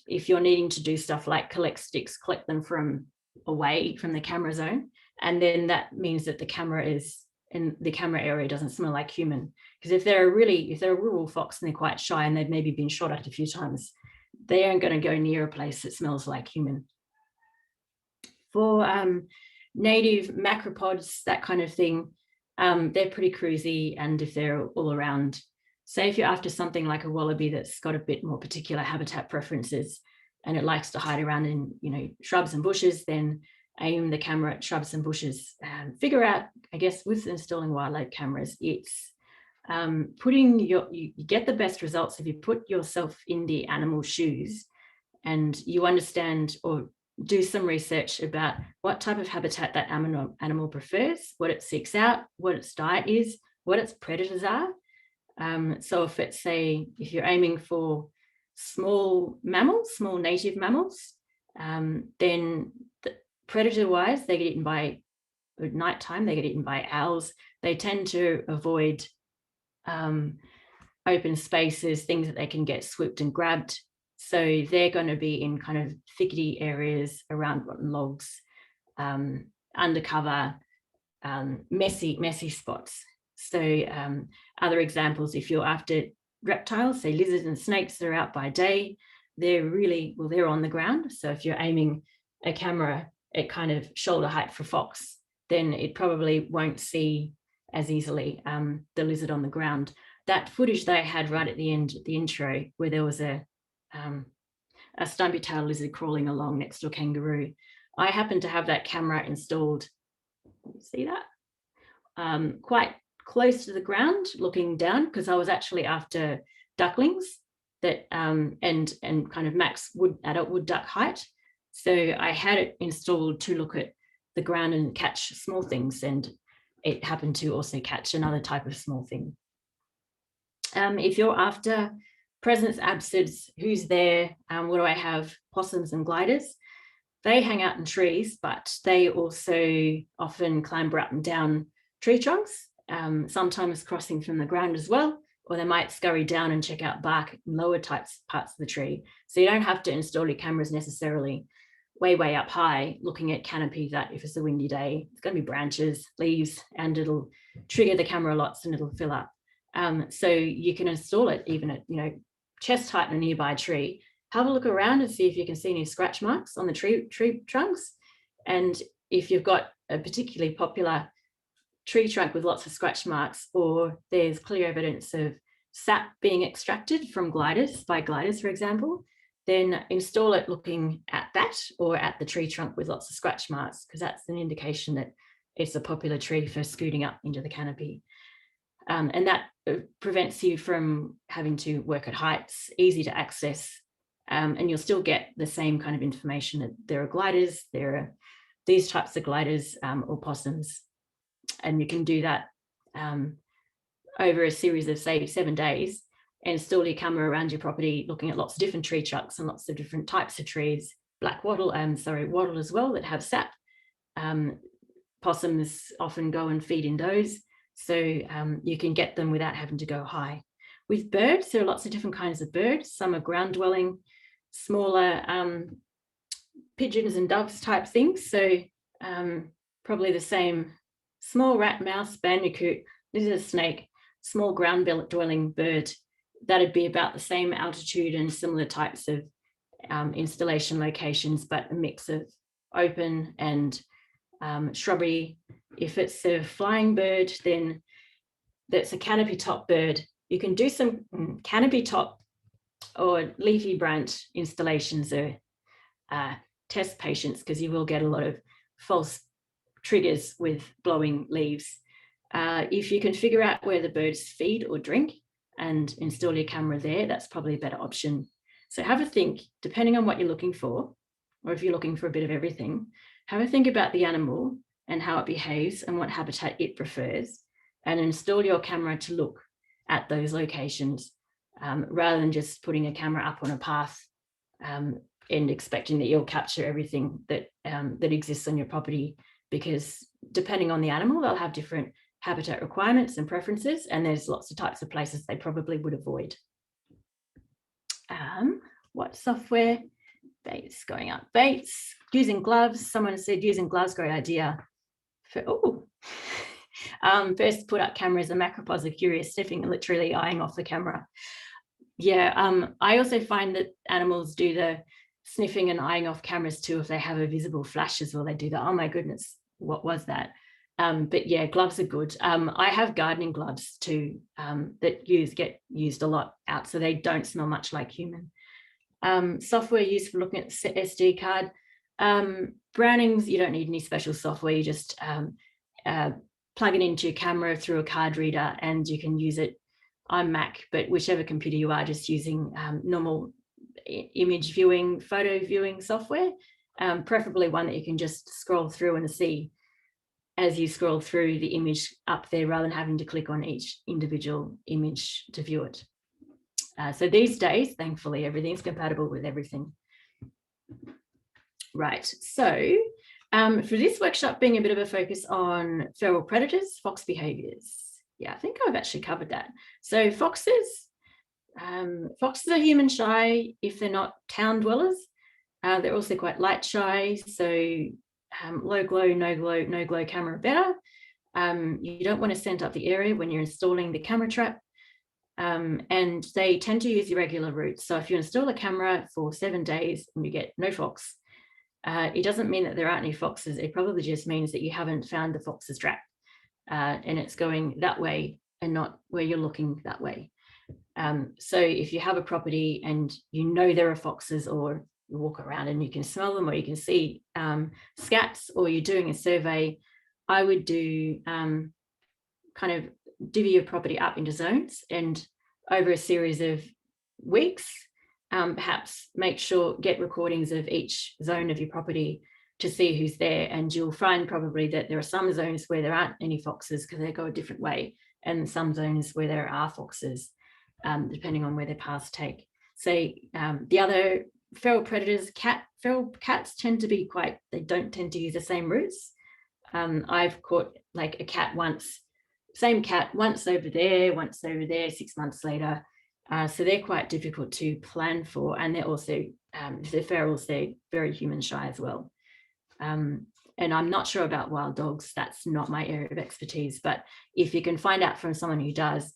if you're needing to do stuff like collect sticks, collect them from away from the camera zone. And then that means that the camera is in the camera area doesn't smell like human. Because if they're a rural fox and they're quite shy and they've maybe been shot at a few times, they aren't going to go near a place that smells like human. For native macropods, that kind of thing, they're pretty cruisy, and if they're all around, say if you're after something like a wallaby that's got a bit more particular habitat preferences and it likes to hide around in shrubs and bushes, then aim the camera at shrubs and bushes. Figure out, I guess, with installing wildlife cameras, it's you get the best results if you put yourself in the animal's shoes and you understand or do some research about what type of habitat that animal prefers, what it seeks out, what its diet is, what its predators are. So if you're aiming for small mammals, small native mammals, then predator-wise, they get eaten by, at nighttime, they get eaten by owls. They tend to avoid open spaces, things that they can get swooped and grabbed. So they're going to be in kind of thickety areas around rotten logs, undercover, messy spots. So other examples, if you're after reptiles, say lizards and snakes that are out by day, they're on the ground. So if you're aiming a camera at kind of shoulder height for fox, then it probably won't see as easily the lizard on the ground. That footage that I had right at the end, the intro, where there was a stumpy-tailed lizard crawling along next to a kangaroo, I happened to have that camera installed, see that? Quite close to the ground, looking down, because I was actually after ducklings that and kind of max adult wood duck height. So I had it installed to look at the ground and catch small things, and it happened to also catch another type of small thing. If you're after presents, absence, who's there, what do I have? Possums and gliders. They hang out in trees, but they also often clamber up and down tree trunks, sometimes crossing from the ground as well, or they might scurry down and check out bark and lower parts of the tree. So you don't have to install your cameras necessarily way up high, looking at canopy that if it's a windy day, it's going to be branches, leaves, and it'll trigger the camera lots and it'll fill up. So you can install it even at chest height in a nearby tree. Have a look around and see if you can see any scratch marks on the tree trunks. And if you've got a particularly popular tree trunk with lots of scratch marks, or there's clear evidence of sap being extracted from gliders, for example, then install it looking at that or at the tree trunk with lots of scratch marks, because that's an indication that it's a popular tree for scooting up into the canopy. And that prevents you from having to work at heights, easy to access, and you'll still get the same kind of information that there are gliders, there are these types of gliders or possums, and you can do that over a series of, say, 7 days, and install your camera around your property, looking at lots of different tree trunks and lots of different types of trees, black wattle, wattle as well, that have sap. Possums often go and feed in those, so you can get them without having to go high. With birds, there are lots of different kinds of birds. Some are ground dwelling, smaller pigeons and doves type things. So probably the same small rat, mouse, bandicoot, lizard, snake, small ground dwelling bird. That'd be about the same altitude and similar types of installation locations, but a mix of open and shrubbery. If it's a flying bird, then that's a canopy top bird. You can do some canopy top or leafy branch installations or test patients, because you will get a lot of false triggers with blowing leaves. If you can figure out where the birds feed or drink and install your camera there, that's probably a better option. So have a think, depending on what you're looking for, or if you're looking for a bit of everything, have a think about the animal and how it behaves and what habitat it prefers, and install your camera to look at those locations, rather than just putting a camera up on a path and expecting that you'll capture everything that that exists on your property, because depending on the animal, they'll have different habitat requirements and preferences, and there's lots of types of places they probably would avoid. What software? Baits, going up. Baits, using gloves. Someone said using gloves, great idea. First put up cameras, the macropods are curious, sniffing and literally eyeing off the camera. Yeah, I also find that animals do the sniffing and eyeing off cameras too if they have a visible flash as well. They do that. Oh my goodness, what was that? But yeah, gloves are good. I have gardening gloves too that get used a lot out, so they don't smell much like human. Software used for looking at the SD card. Brownings, you don't need any special software. You just plug it into your camera through a card reader and you can use it. I'm Mac, but whichever computer you are, just using normal image viewing, photo viewing software, preferably one that you can just scroll through and see as you scroll through the image up there, rather than having to click on each individual image to view it. So these days, thankfully, everything's compatible with everything. Right, so for this workshop being a bit of a focus on feral predators, fox behaviours. Yeah, I think I've actually covered that. So foxes are human shy if they're not town dwellers. They're also quite light shy, so low glow, no glow camera better. You don't want to scent up the area when you're installing the camera trap. And they tend to use irregular routes. So if you install a camera for 7 days and you get no fox, it doesn't mean that there aren't any foxes. It probably just means that you haven't found the fox's trap, and it's going that way and not where you're looking that way. So if you have a property and you know there are foxes, or you walk around and you can smell them, or you can see scats, or you're doing a survey, I would do kind of divvy your property up into zones, and over a series of weeks, perhaps get recordings of each zone of your property to see who's there. And you'll find probably that there are some zones where there aren't any foxes because they go a different way, and some zones where there are foxes, depending on where their paths take. So the other feral predators, feral cats tend to be they don't tend to use the same routes. I've caught like a cat once, same cat, once over there, 6 months later. So they're quite difficult to plan for. And they're also, if they're ferals, they're very human shy as well. And I'm not sure about wild dogs. That's not my area of expertise. But if you can find out from someone who does,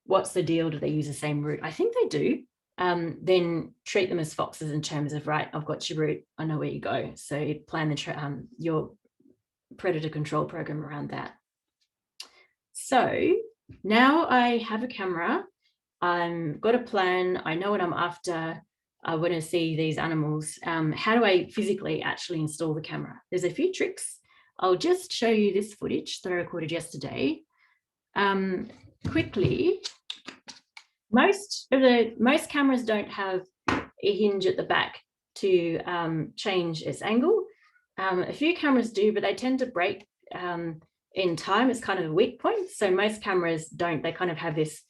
what's the deal? Do they use the same route? I think they do. Then treat them as foxes in terms of, right, I've got your route, I know where you go. So plan your predator control program around that. So now I have a camera, I've got a plan, I know what I'm after, I want to see these animals. How do I physically actually install the camera? There's a few tricks. I'll just show you this footage that I recorded yesterday. Quickly, most cameras don't have a hinge at the back to change its angle. A few cameras do, but they tend to break in time. It's kind of a weak point. So most cameras don't. They kind of have this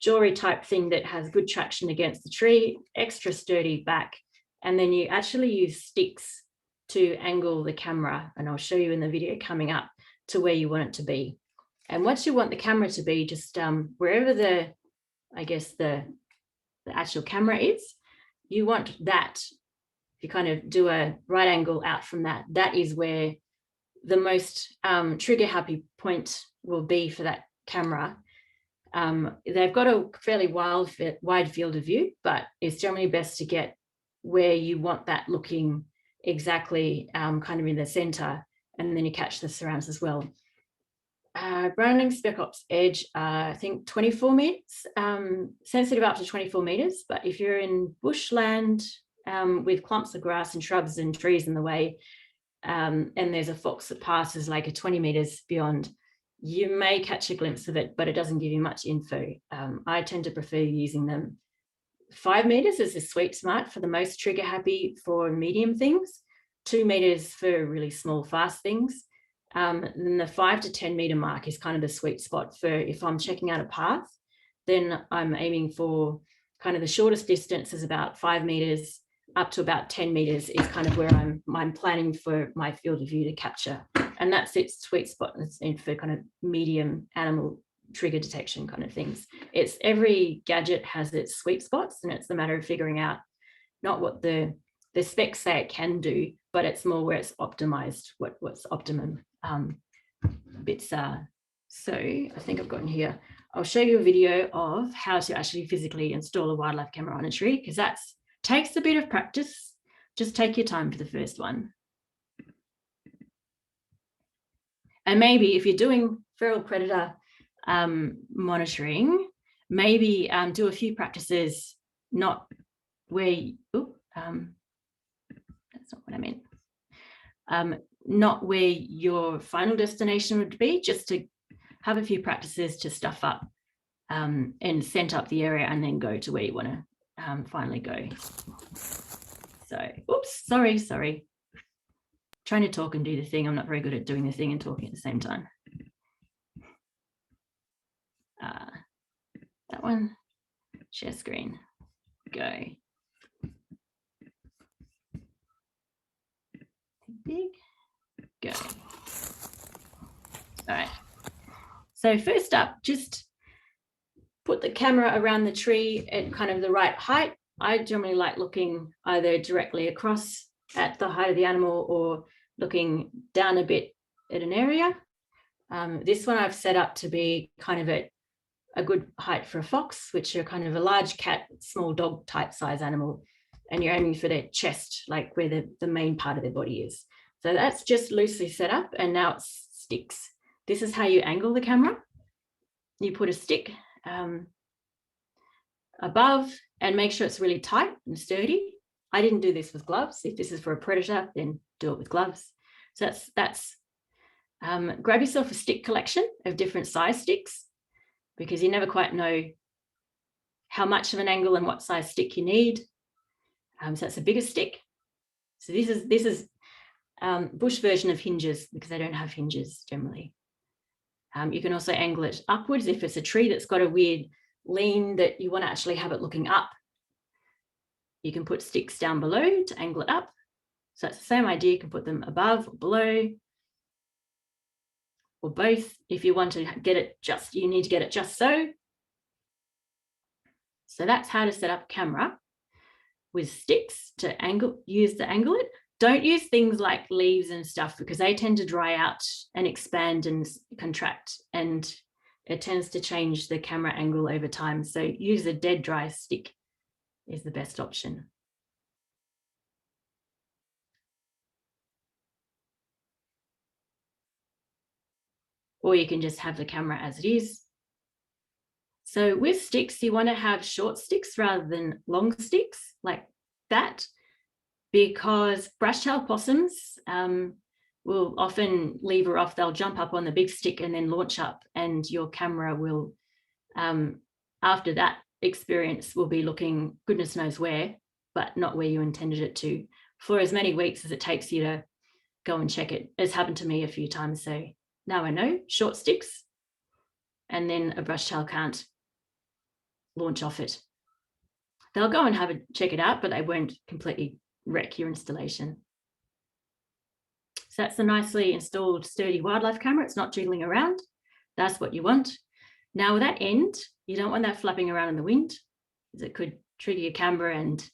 jewelry type thing that has good traction against the tree, extra sturdy back, and then you actually use sticks to angle the camera, and I'll show you in the video coming up, to where you want it to be. And once you want the camera to be, just wherever the actual camera is, you want that. If you kind of do a right angle out from that, that is where the most trigger happy point will be for that camera. They've got a fairly wide field of view, but it's generally best to get where you want that looking exactly kind of in the center, and then you catch the surrounds as well. Browning Spec Ops Edge, I think 24 meters, sensitive up to 24 meters. But if you're in bushland with clumps of grass and shrubs and trees in the way, and there's a fox that passes like a 20 meters beyond, you may catch a glimpse of it, but it doesn't give you much info. I tend to prefer using them. 5 meters is a sweet spot for the most trigger happy for medium things, 2 meters for really small, fast things. Then the 5 to 10 meter mark is kind of the sweet spot for if I'm checking out a path, then I'm aiming for kind of the shortest distance is about 5 meters up to about 10 meters is kind of where I'm planning for my field of view to capture. And that's its sweet spot for kind of medium animal trigger detection kind of things. It's every gadget has its sweet spots, and it's a matter of figuring out not what the specs say it can do, but it's more where it's optimized, what's optimum bits are. So I think I've gotten here. I'll show you a video of how to actually physically install a wildlife camera on a tree, because that takes a bit of practice. Just take your time for the first one. And maybe if you're doing feral predator monitoring, maybe do a few practices, not where, that's not what I meant. Not where your final destination would be, just to have a few practices to stuff up and scent up the area and then go to where you want to finally go. So, oops, sorry. Trying to talk and do the thing. I'm not very good at doing the thing and talking at the same time. That one, share screen, go. Big, go. All right. So first up, just put the camera around the tree at kind of the right height. I generally like looking either directly across at the height of the animal or looking down a bit at an area. This one I've set up to be kind of at a good height for a fox, which are kind of a large cat, small dog type size animal, and you're aiming for their chest, like where the main part of their body is. So that's just loosely set up, and now it's sticks. This is how you angle the camera. You put a stick above and make sure it's really tight and sturdy. I didn't do this with gloves. If this is for a predator, then do it with gloves. So that's grab yourself a stick collection of different size sticks, because you never quite know how much of an angle and what size stick you need. So that's the biggest stick. So this is bush version of hinges, because they don't have hinges generally. You can also angle it upwards if it's a tree that's got a weird lean that you want to actually have it looking up. You can put sticks down below to angle it up. So it's the same idea. You can put them above or below, or both. If you want to get it just, you need to get it just so. So that's how to set up a camera with sticks to use to angle it. Don't use things like leaves and stuff, because they tend to dry out and expand and contract, and it tends to change the camera angle over time. So use a dead dry stick is the best option. Or you can just have the camera as it is. So with sticks, you want to have short sticks rather than long sticks like that, because brush-tail possums will often lever off. They'll jump up on the big stick and then launch up, and your camera will, after that experience, will be looking goodness knows where, but not where you intended it to, for as many weeks as it takes you to go and check it. It's happened to me a few times. So now I know short sticks, and then a brush-tail can't launch off it. They'll go and check it out, but they won't completely wreck your installation. So that's a nicely installed sturdy wildlife camera. It's not jiggling around. That's what you want. Now with that end, you don't want that flapping around in the wind, because it could trigger your camera and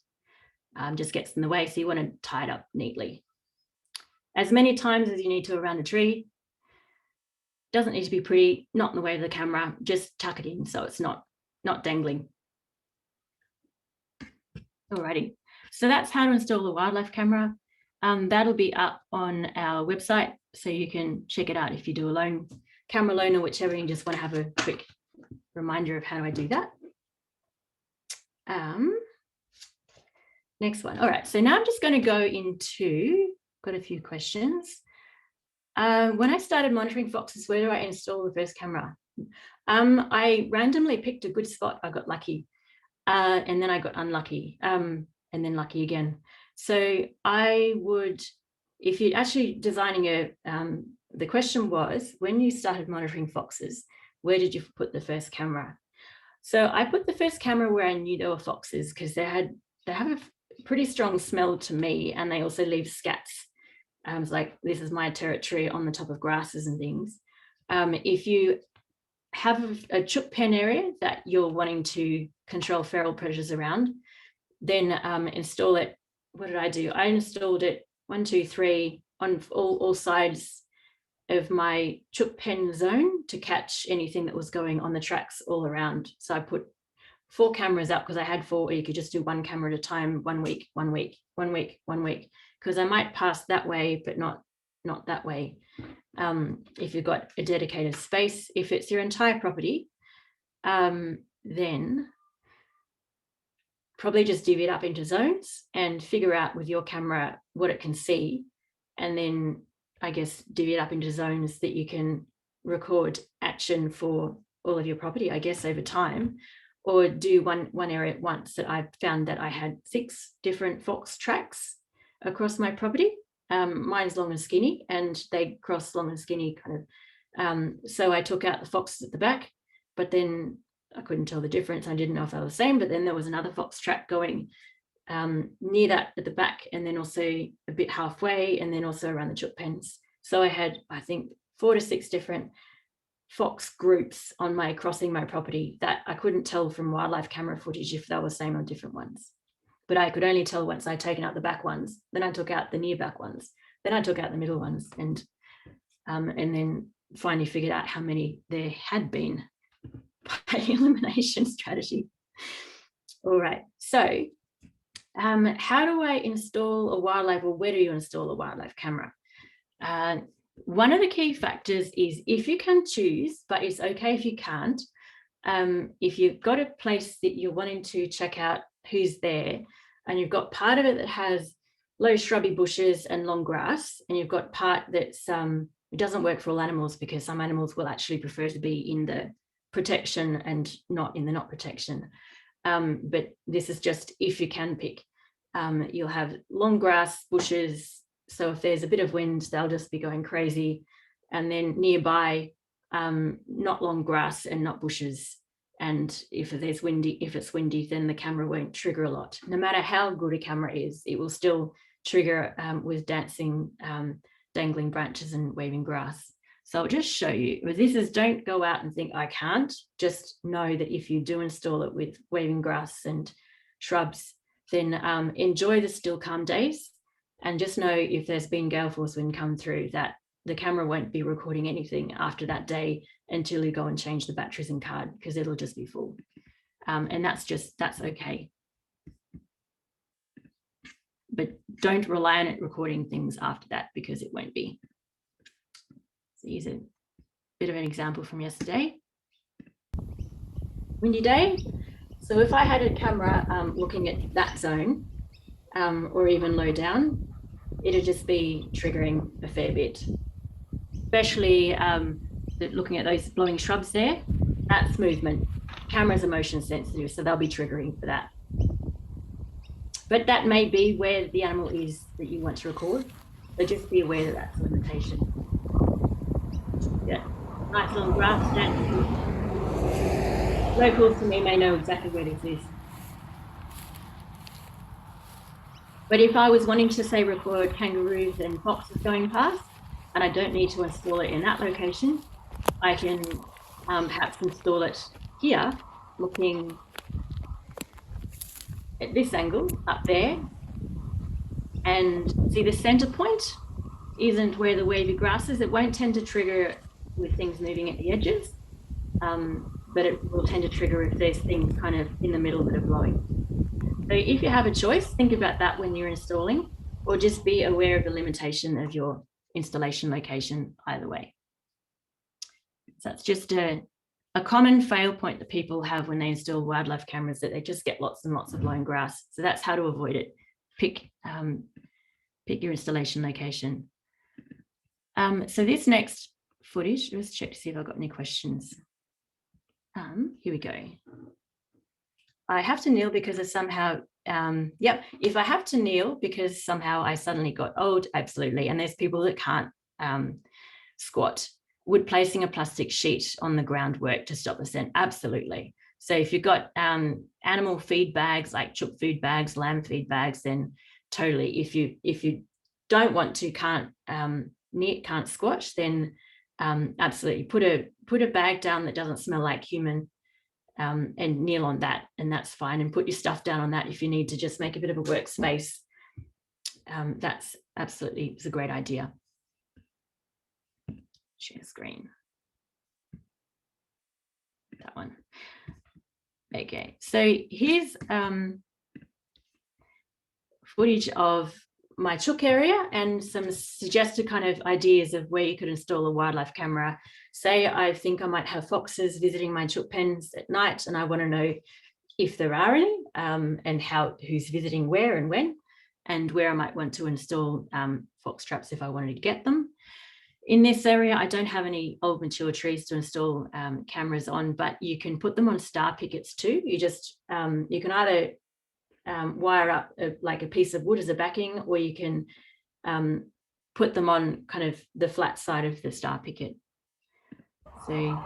just gets in the way. So you want to tie it up neatly. As many times as you need to around a tree. Doesn't need to be pretty, not in the way of the camera, just tuck it in so it's not dangling. Alrighty, so that's how to install the wildlife camera. That'll be up on our website, so you can check it out if you do a loan, camera loan, or whichever, and you just want to have a quick reminder of how do I do that. Next one. All right, so now I'm just going to go into, got a few questions. When I started monitoring foxes, where do I install the first camera? I randomly picked a good spot. I got lucky, and then I got unlucky, and then lucky again. So I would, if you're actually designing a, the question was, when you started monitoring foxes, where did you put the first camera? So I put the first camera where I knew there were foxes, because they have a pretty strong smell to me, and they also leave scats. It's like, this is my territory on the top of grasses and things. If you have a chook pen area that you're wanting to control feral predators around, then install it. What did I do? I installed it 1, 2, 3 on all sides of my chook pen zone to catch anything that was going on the tracks all around. So I put 4 cameras up, because I had 4, or you could just do 1 camera at a time, 1 week, 1 week, 1 week, 1 week, because I might pass that way, but not that way. If you've got a dedicated space, if it's your entire property, then probably just divvy it up into zones and figure out with your camera what it can see, and then I guess divvy it up into zones that you can record action for all of your property, I guess, over time, or do one area at once. That I found that I had 6 different fox tracks across my property. Mine's long and skinny, and they cross long and skinny kind of. So I took out the foxes at the back, but then I couldn't tell the difference. I didn't know if they were the same, but then there was another fox track going near that at the back, and then also a bit halfway, and then also around the chook pens. So I had, I think, 4 to 6 different fox groups on my crossing my property that I couldn't tell from wildlife camera footage if they were the same or different ones. But I could only tell once I'd taken out the back ones, then I took out the near back ones, then I took out the middle ones, and then finally figured out how many there had been by elimination strategy. All right, so how do I install a wildlife, or where do you install a wildlife camera? One of the key factors is, if you can choose, but it's okay if you can't, if you've got a place that you're wanting to check out who's there, and you've got part of it that has low shrubby bushes and long grass, and you've got part that's it doesn't work for all animals, because some animals will actually prefer to be in the protection and not in the not protection. But this is just if you can pick. You'll have long grass, bushes, so if there's a bit of wind, they'll just be going crazy. And then nearby, not long grass and not bushes. And if it's windy, then the camera won't trigger a lot. No matter how good a camera is, it will still trigger with dancing, dangling branches and waving grass. So I'll just show you. This is, don't go out and think I can't. Just know that if you do install it with waving grass and shrubs, then enjoy the still calm days, and just know if there's been gale force wind come through, that the camera won't be recording anything after that day until you go and change the batteries and card, because it'll just be full. And that's okay. But don't rely on it recording things after that, because it won't be. So here's a bit of an example from yesterday. Windy day. So if I had a camera looking at that zone, or even low down, it'd just be triggering a fair bit. Especially looking at those blowing shrubs there, that's movement. Cameras are motion sensitive, so they'll be triggering for that. But that may be where the animal is that you want to record. So just be aware that that's a limitation. Yeah, nice long grass dancing. Locals to me may know exactly where this is. But if I was wanting to, say, record kangaroos and foxes going past, and I don't need to install it in that location, I can perhaps install it here, looking at this angle up there. And see, the center point isn't where the wavy grass is. It won't tend to trigger with things moving at the edges, but it will tend to trigger if there's things kind of in the middle that are blowing. So if you have a choice, think about that when you're installing. or just be aware of the limitation of your installation location either way. So that's just a common fail point that people have when they install wildlife cameras, that they just get lots and lots of blown grass. So that's how to avoid it. Pick your installation location. So this next footage, let's check to see if I've got any questions. Here we go. I have to kneel because I somehow, if I have to kneel because somehow I suddenly got old, absolutely. And there's people that can't squat. Would placing a plastic sheet on the ground work to stop the scent? Absolutely. So if you've got animal feed bags, like chook food bags, lamb feed bags, then totally. If you don't want to, can't squash, then absolutely put a bag down that doesn't smell like human, and kneel on that, and that's fine. And put your stuff down on that if you need to just make a bit of a workspace. That's absolutely, it's a great idea. Share screen. That one. Okay, so here's footage of my chook area and some suggested kind of ideas of where you could install a wildlife camera. Say I think I might have foxes visiting my chook pens at night, and I want to know if there are any, and who's visiting where and when, and where I might want to install fox traps if I wanted to get them. In this area, I don't have any old mature trees to install cameras on, but you can put them on star pickets too. You just, you can either wire up like a piece of wood as a backing, or you can put them on kind of the flat side of the star picket. So,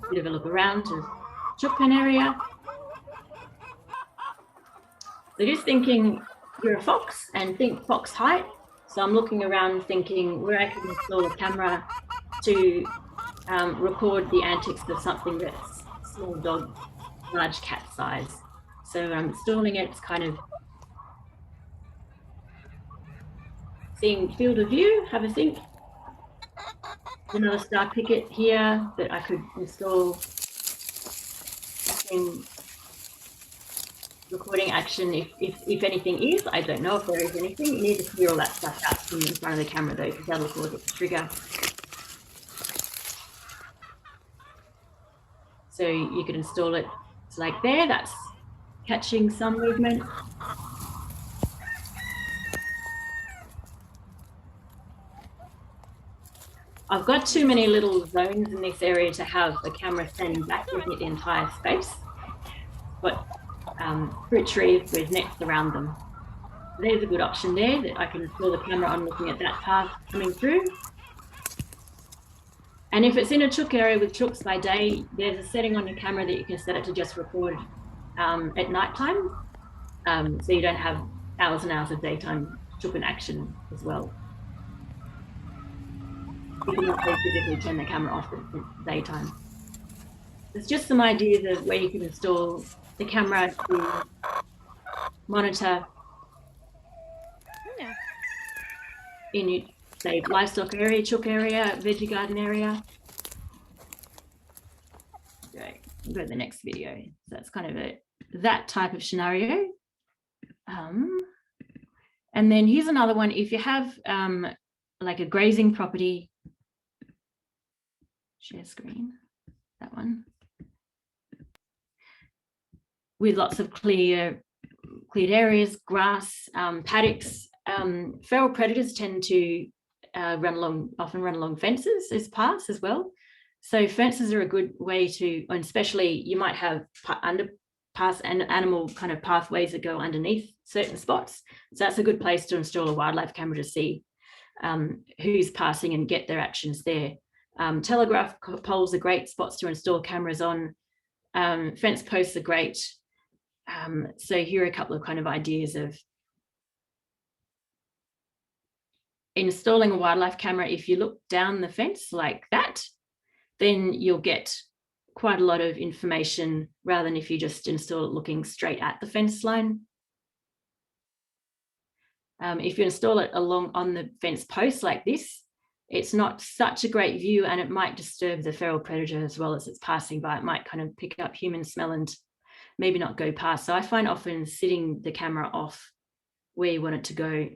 bit of a look around to chook pen area. So just thinking you're a fox and think fox height. So I'm looking around thinking where I can install a camera to record the antics of something that's small dog, large cat size. So when I'm installing it, it's kind of seeing field of view, have a think. Another star picket here that I could install in recording action if anything is. I don't know if there is anything. You need to clear all that stuff out from in front of the camera though, because that'll cause it to trigger. So you could install it, it's like there, that's catching some movement. I've got too many little zones in this area to have a camera standing back looking at the entire space, but fruit trees with nets around them. There's a good option there that I can install the camera on looking at that path coming through. And if it's in a chook area with chooks by day, there's a setting on your camera that you can set it to just record at night time. So you don't have hours and hours of daytime chook in action as well. You can also physically turn the camera off at daytime. There's just some ideas of where you can install the camera to monitor in your, say, livestock area, chook area, veggie garden area. Okay, we'll go to the next video. So that's kind of that type of scenario. And then here's another one. If you have like a grazing property, share screen, that one, with lots of cleared areas, grass, paddocks. Feral predators tend to often run along fences as paths as well. So fences are a good way to, and especially you might have underpass and animal kind of pathways that go underneath certain spots. So that's a good place to install a wildlife camera to see who's passing and get their actions there. Telegraph poles are great spots to install cameras on. Fence posts are great. So here are a couple of kind of ideas of installing a wildlife camera. If you look down the fence like that, then you'll get quite a lot of information rather than if you just install it looking straight at the fence line. If you install it along on the fence post like this, it's not such a great view, and it might disturb the feral predator as well as it's passing by. It might kind of pick up human smell and maybe not go past. So I find often sitting the camera off where you want it to go.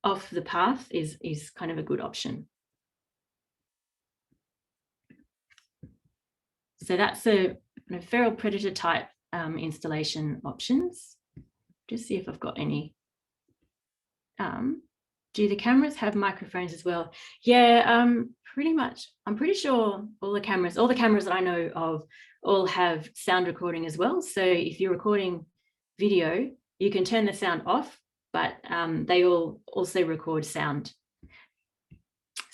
Off the path is kind of a good option. So that's the feral predator type installation options. Just see if I've got any. Do the cameras have microphones as well? Yeah, pretty much. I'm pretty sure all the cameras that I know of all have sound recording as well. So if you're recording video, you can turn the sound off, but they all also record sound.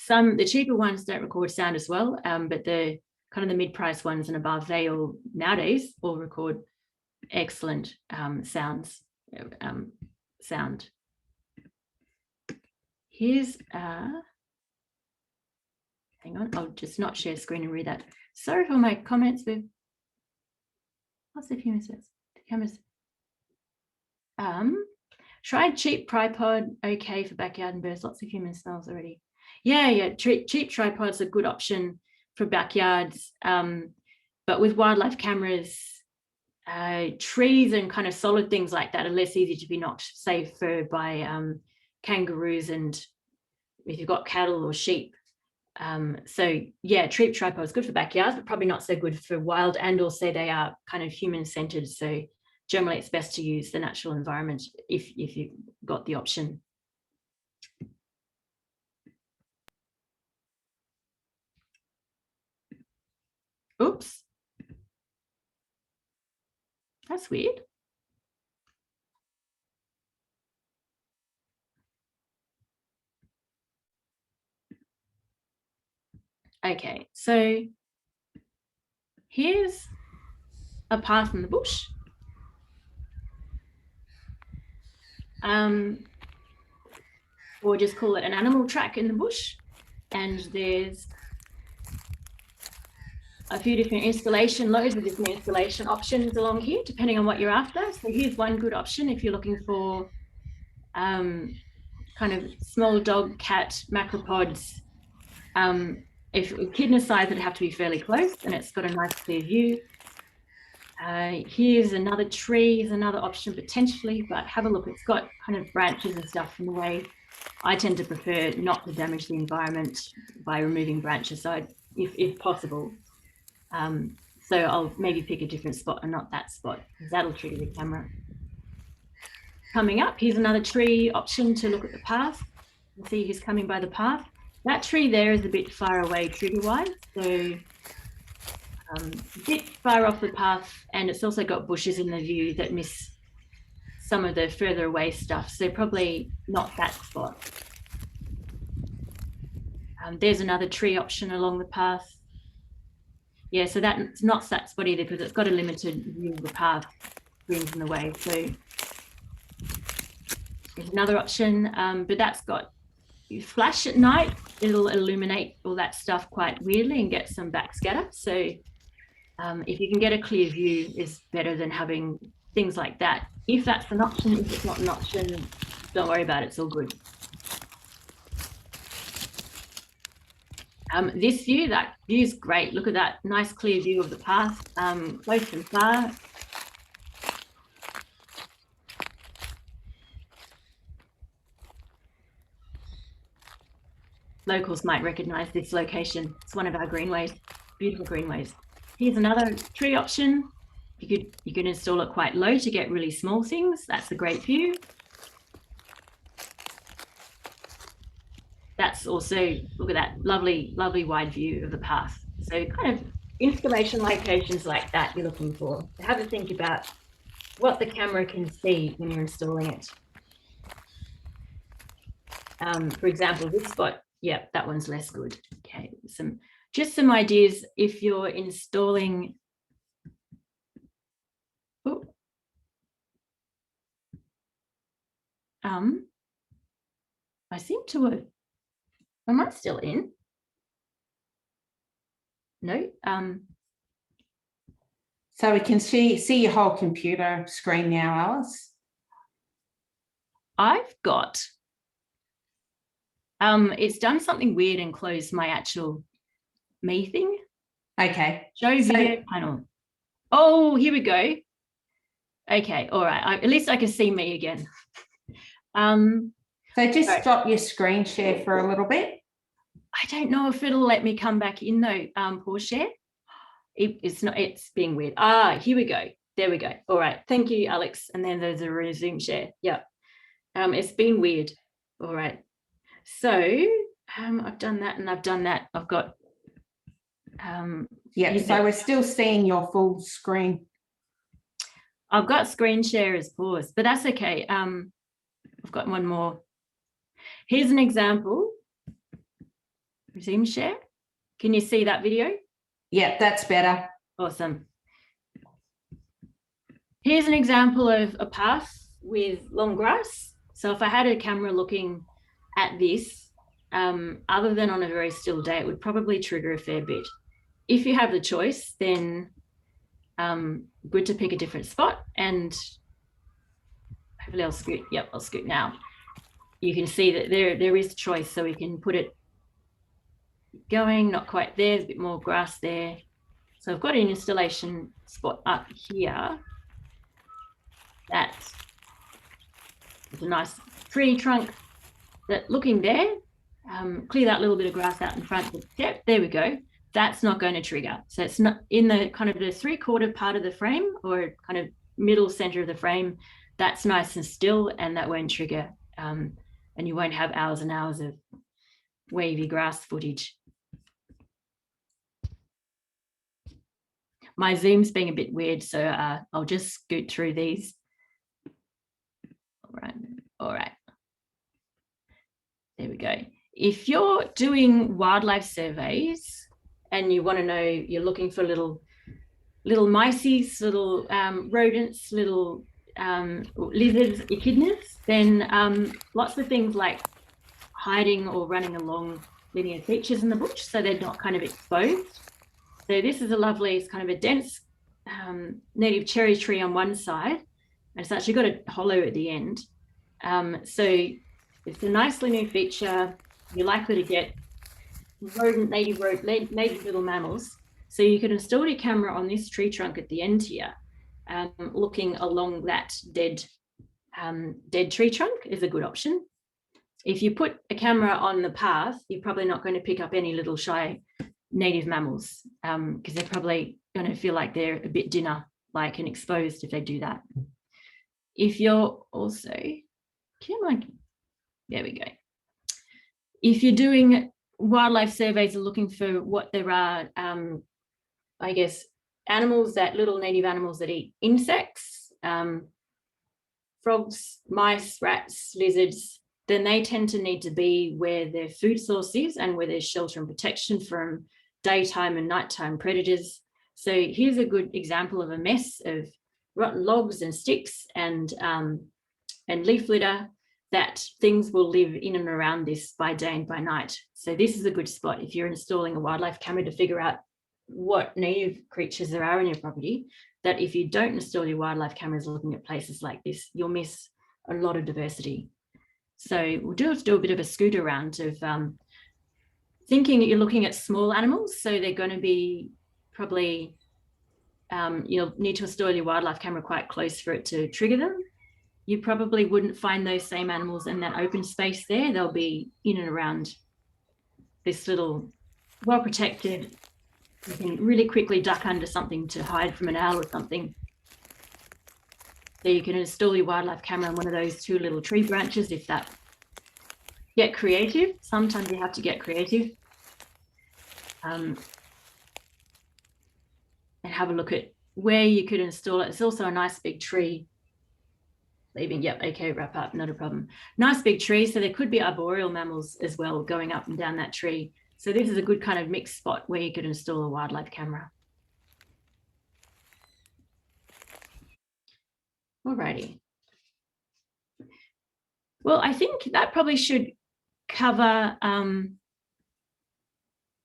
The cheaper ones don't record sound as well, but the kind of the mid-price ones and above, they all nowadays all record excellent sound. Here's hang on, I'll just not share screen and read that. Sorry for my comments with lots of humans. The cameras. Tried cheap tripod, okay for backyard and birds, lots of human smells already. Yeah, cheap tripod's a good option for backyards, but with wildlife cameras, trees and kind of solid things like that are less easy to be knocked, say by kangaroos and if you've got cattle or sheep. So yeah, cheap tripod is good for backyards, but probably not so good for wild, and also they are kind of human-centered. So generally it's best to use the natural environment if you've got the option. Oops. That's weird. Okay, so here's a path in the bush. Or just call it an animal track in the bush. And there's a few different loads of different installation options along here, depending on what you're after. So here's one good option if you're looking for kind of small dog, cat, macropods. If echidna size, it'd have to be fairly close, and it's got a nice clear view. Here's another tree, is another option potentially, but have a look. It's got kind of branches and stuff in the way. I tend to prefer not to damage the environment by removing branches, so if possible. So I'll maybe pick a different spot and not that spot, because that'll trigger the camera. Coming up, here's another tree option to look at the path. You can see who's coming by the path. That tree there is a bit far away trigger-wise, so a bit far off the path, and it's also got bushes in the view that miss some of the further away stuff, so probably not that spot. There's another tree option along the path. Yeah, so that's not that spot either, because it's got a limited view of the path, screens in the way. So there's another option, but that's got flash at night. It'll illuminate all that stuff quite weirdly and get some backscatter. So if you can get a clear view, is better than having things like that. If that's an option, if it's not an option, don't worry about it, it's all good. This view, that view is great. Look at that nice clear view of the path, close and far. Locals might recognize this location. It's one of our greenways, beautiful greenways. Here's another tree option. You could install it quite low to get really small things. That's a great view. That's also, look at that lovely, lovely wide view of the path. So kind of installation locations like that you're looking for. Have a think about what the camera can see when you're installing it. For example, this spot, yeah, that one's less good. Okay, just some ideas if you're installing. Oh. I seem to have. Am I still in? No. So we can see your whole computer screen now, Alice. I've got. It's done something weird and closed my actual me thing. Okay. Show video panel. Oh, here we go. Okay, all right. At least I can see me again. So just Right. stop your screen share for a little bit. I don't know if it'll let me come back in though, pause share. It's not, it's being weird. Here we go. There we go. All right. Thank you, Alex. And then there's a resume share. Yeah. It's been weird. All right. So I've done that and I've done that. I've got Yeah, so we're still seeing your full screen. I've got screen share as paused, but that's okay. I've got one more. Here's an example. Resume share. Can you see that video? Yeah, that's better. Awesome. Here's an example of a path with long grass. So if I had a camera looking at this, other than on a very still day, it would probably trigger a fair bit. If you have the choice, then good to pick a different spot, and hopefully I'll scoot. Yep, I'll scoot now. You can see that there is choice, so we can put it going, not quite there, there's a bit more grass there. So I've got an installation spot up here. That's a nice tree trunk that looking there, clear that little bit of grass out in front. Yep, there we go. That's not going to trigger. So it's not in the kind of the 3/4 part of the frame or kind of middle center of the frame. That's nice and still, and that won't trigger. And you won't have hours and hours of wavy grass footage. My Zoom's being a bit weird, so I'll just scoot through these. All right. There we go. If you're doing wildlife surveys and you want to know, you're looking for little mices, little rodents, little lizards, echidnas, then lots of things like hiding or running along linear features in the bush, so they're not kind of exposed. So this is a lovely, it's kind of a dense native cherry tree on one side, and it's actually got a hollow at the end. So it's a nice linear feature. You're likely to get native little mammals. So you can install your camera on this tree trunk at the end here, looking along that dead tree trunk is a good option. If you put a camera on the path, you're probably not going to pick up any little shy native mammals, because they're probably going to feel like they're a bit dinner-like and exposed if they do that. If you're also, there we go. If you're doing wildlife surveys and looking for what there are, I guess, little native animals that eat insects, frogs, mice, rats, lizards, then they tend to need to be where their food source is and where there's shelter and protection from daytime and nighttime predators. So here's a good example of a mess of rotten logs and sticks and leaf litter that things will live in and around this by day and by night. So this is a good spot if you're installing a wildlife camera to figure out what native creatures there are in your property, that if you don't install your wildlife cameras looking at places like this, you'll miss a lot of diversity. So we'll do a bit of a scoot around of thinking that you're looking at small animals. So they're going to be probably, you'll need to install your wildlife camera quite close for it to trigger them. You probably wouldn't find those same animals in that open space there. They'll be in and around this little well-protected, you can really quickly duck under something to hide from an owl or something. So you can install your wildlife camera on one of those two little tree branches if that. Get creative. Sometimes you have to get creative. And have a look at where you could install it. It's also a nice big tree. Leaving, yep, okay, wrap up, not a problem. Nice big tree, so there could be arboreal mammals as well going up and down that tree. So this is a good kind of mixed spot where you could install a wildlife camera. Alrighty. Well, I think that probably should cover,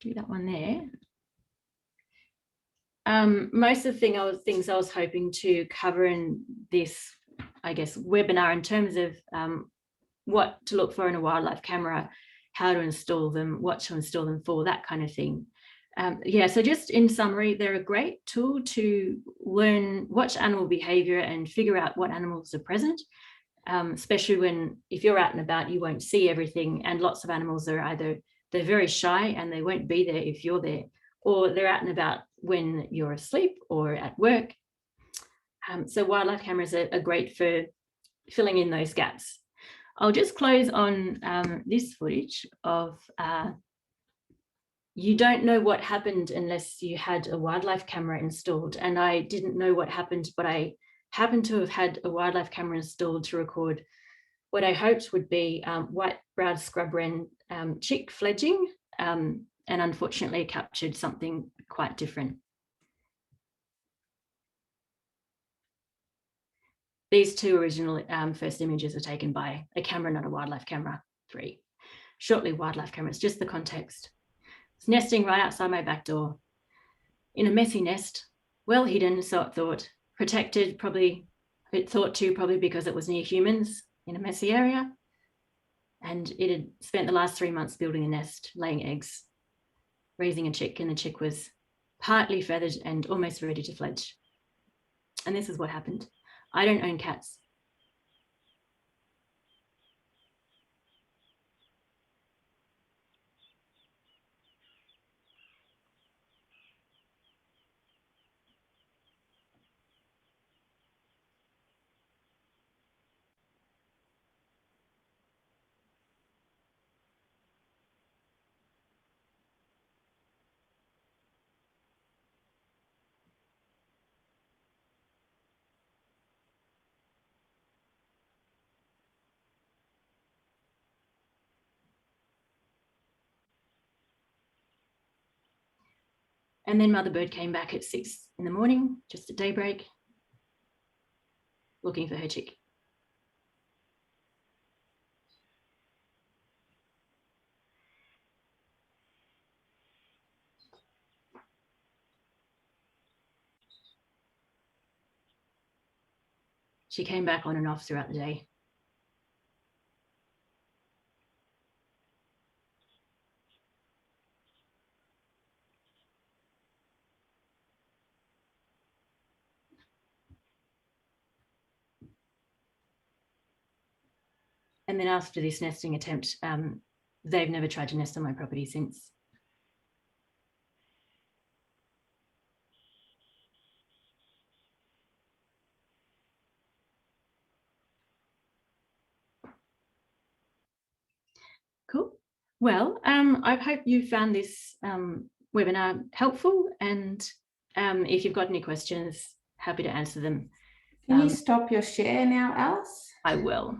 do that one there. Most of the things I was hoping to cover in this, I guess, webinar in terms of what to look for in a wildlife camera, how to install them, what to install them for, that kind of thing. Yeah, so just in summary, they're a great tool to watch animal behavior and figure out what animals are present. especially if you're out and about, you won't see everything, and lots of animals are either they're very shy and they won't be there if you're there, or they're out and about when you're asleep or at work. So wildlife cameras are great for filling in those gaps. I'll just close on this footage of you don't know what happened unless you had a wildlife camera installed. And I didn't know what happened, but I happened to have had a wildlife camera installed to record what I hoped would be white-browed scrub wren chick fledging, and unfortunately captured something quite different. These two original first images were taken by a camera, not a wildlife camera 3. Shortly wildlife cameras, just the context. It's nesting right outside my back door in a messy nest, well hidden, so it thought, protected, probably, it thought too, probably because it was near humans in a messy area. And it had spent the last 3 months building a nest, laying eggs, raising a chick, and the chick was partly feathered and almost ready to fledge. And this is what happened. I don't own cats. And then mother bird came back at 6 in the morning, just at daybreak, looking for her chick. She came back on and off throughout the day. And then after this nesting attempt, they've never tried to nest on my property since. Cool. Well, I hope you found this webinar helpful, and if you've got any questions, happy to answer them. Can you stop your share now, Alice? I will.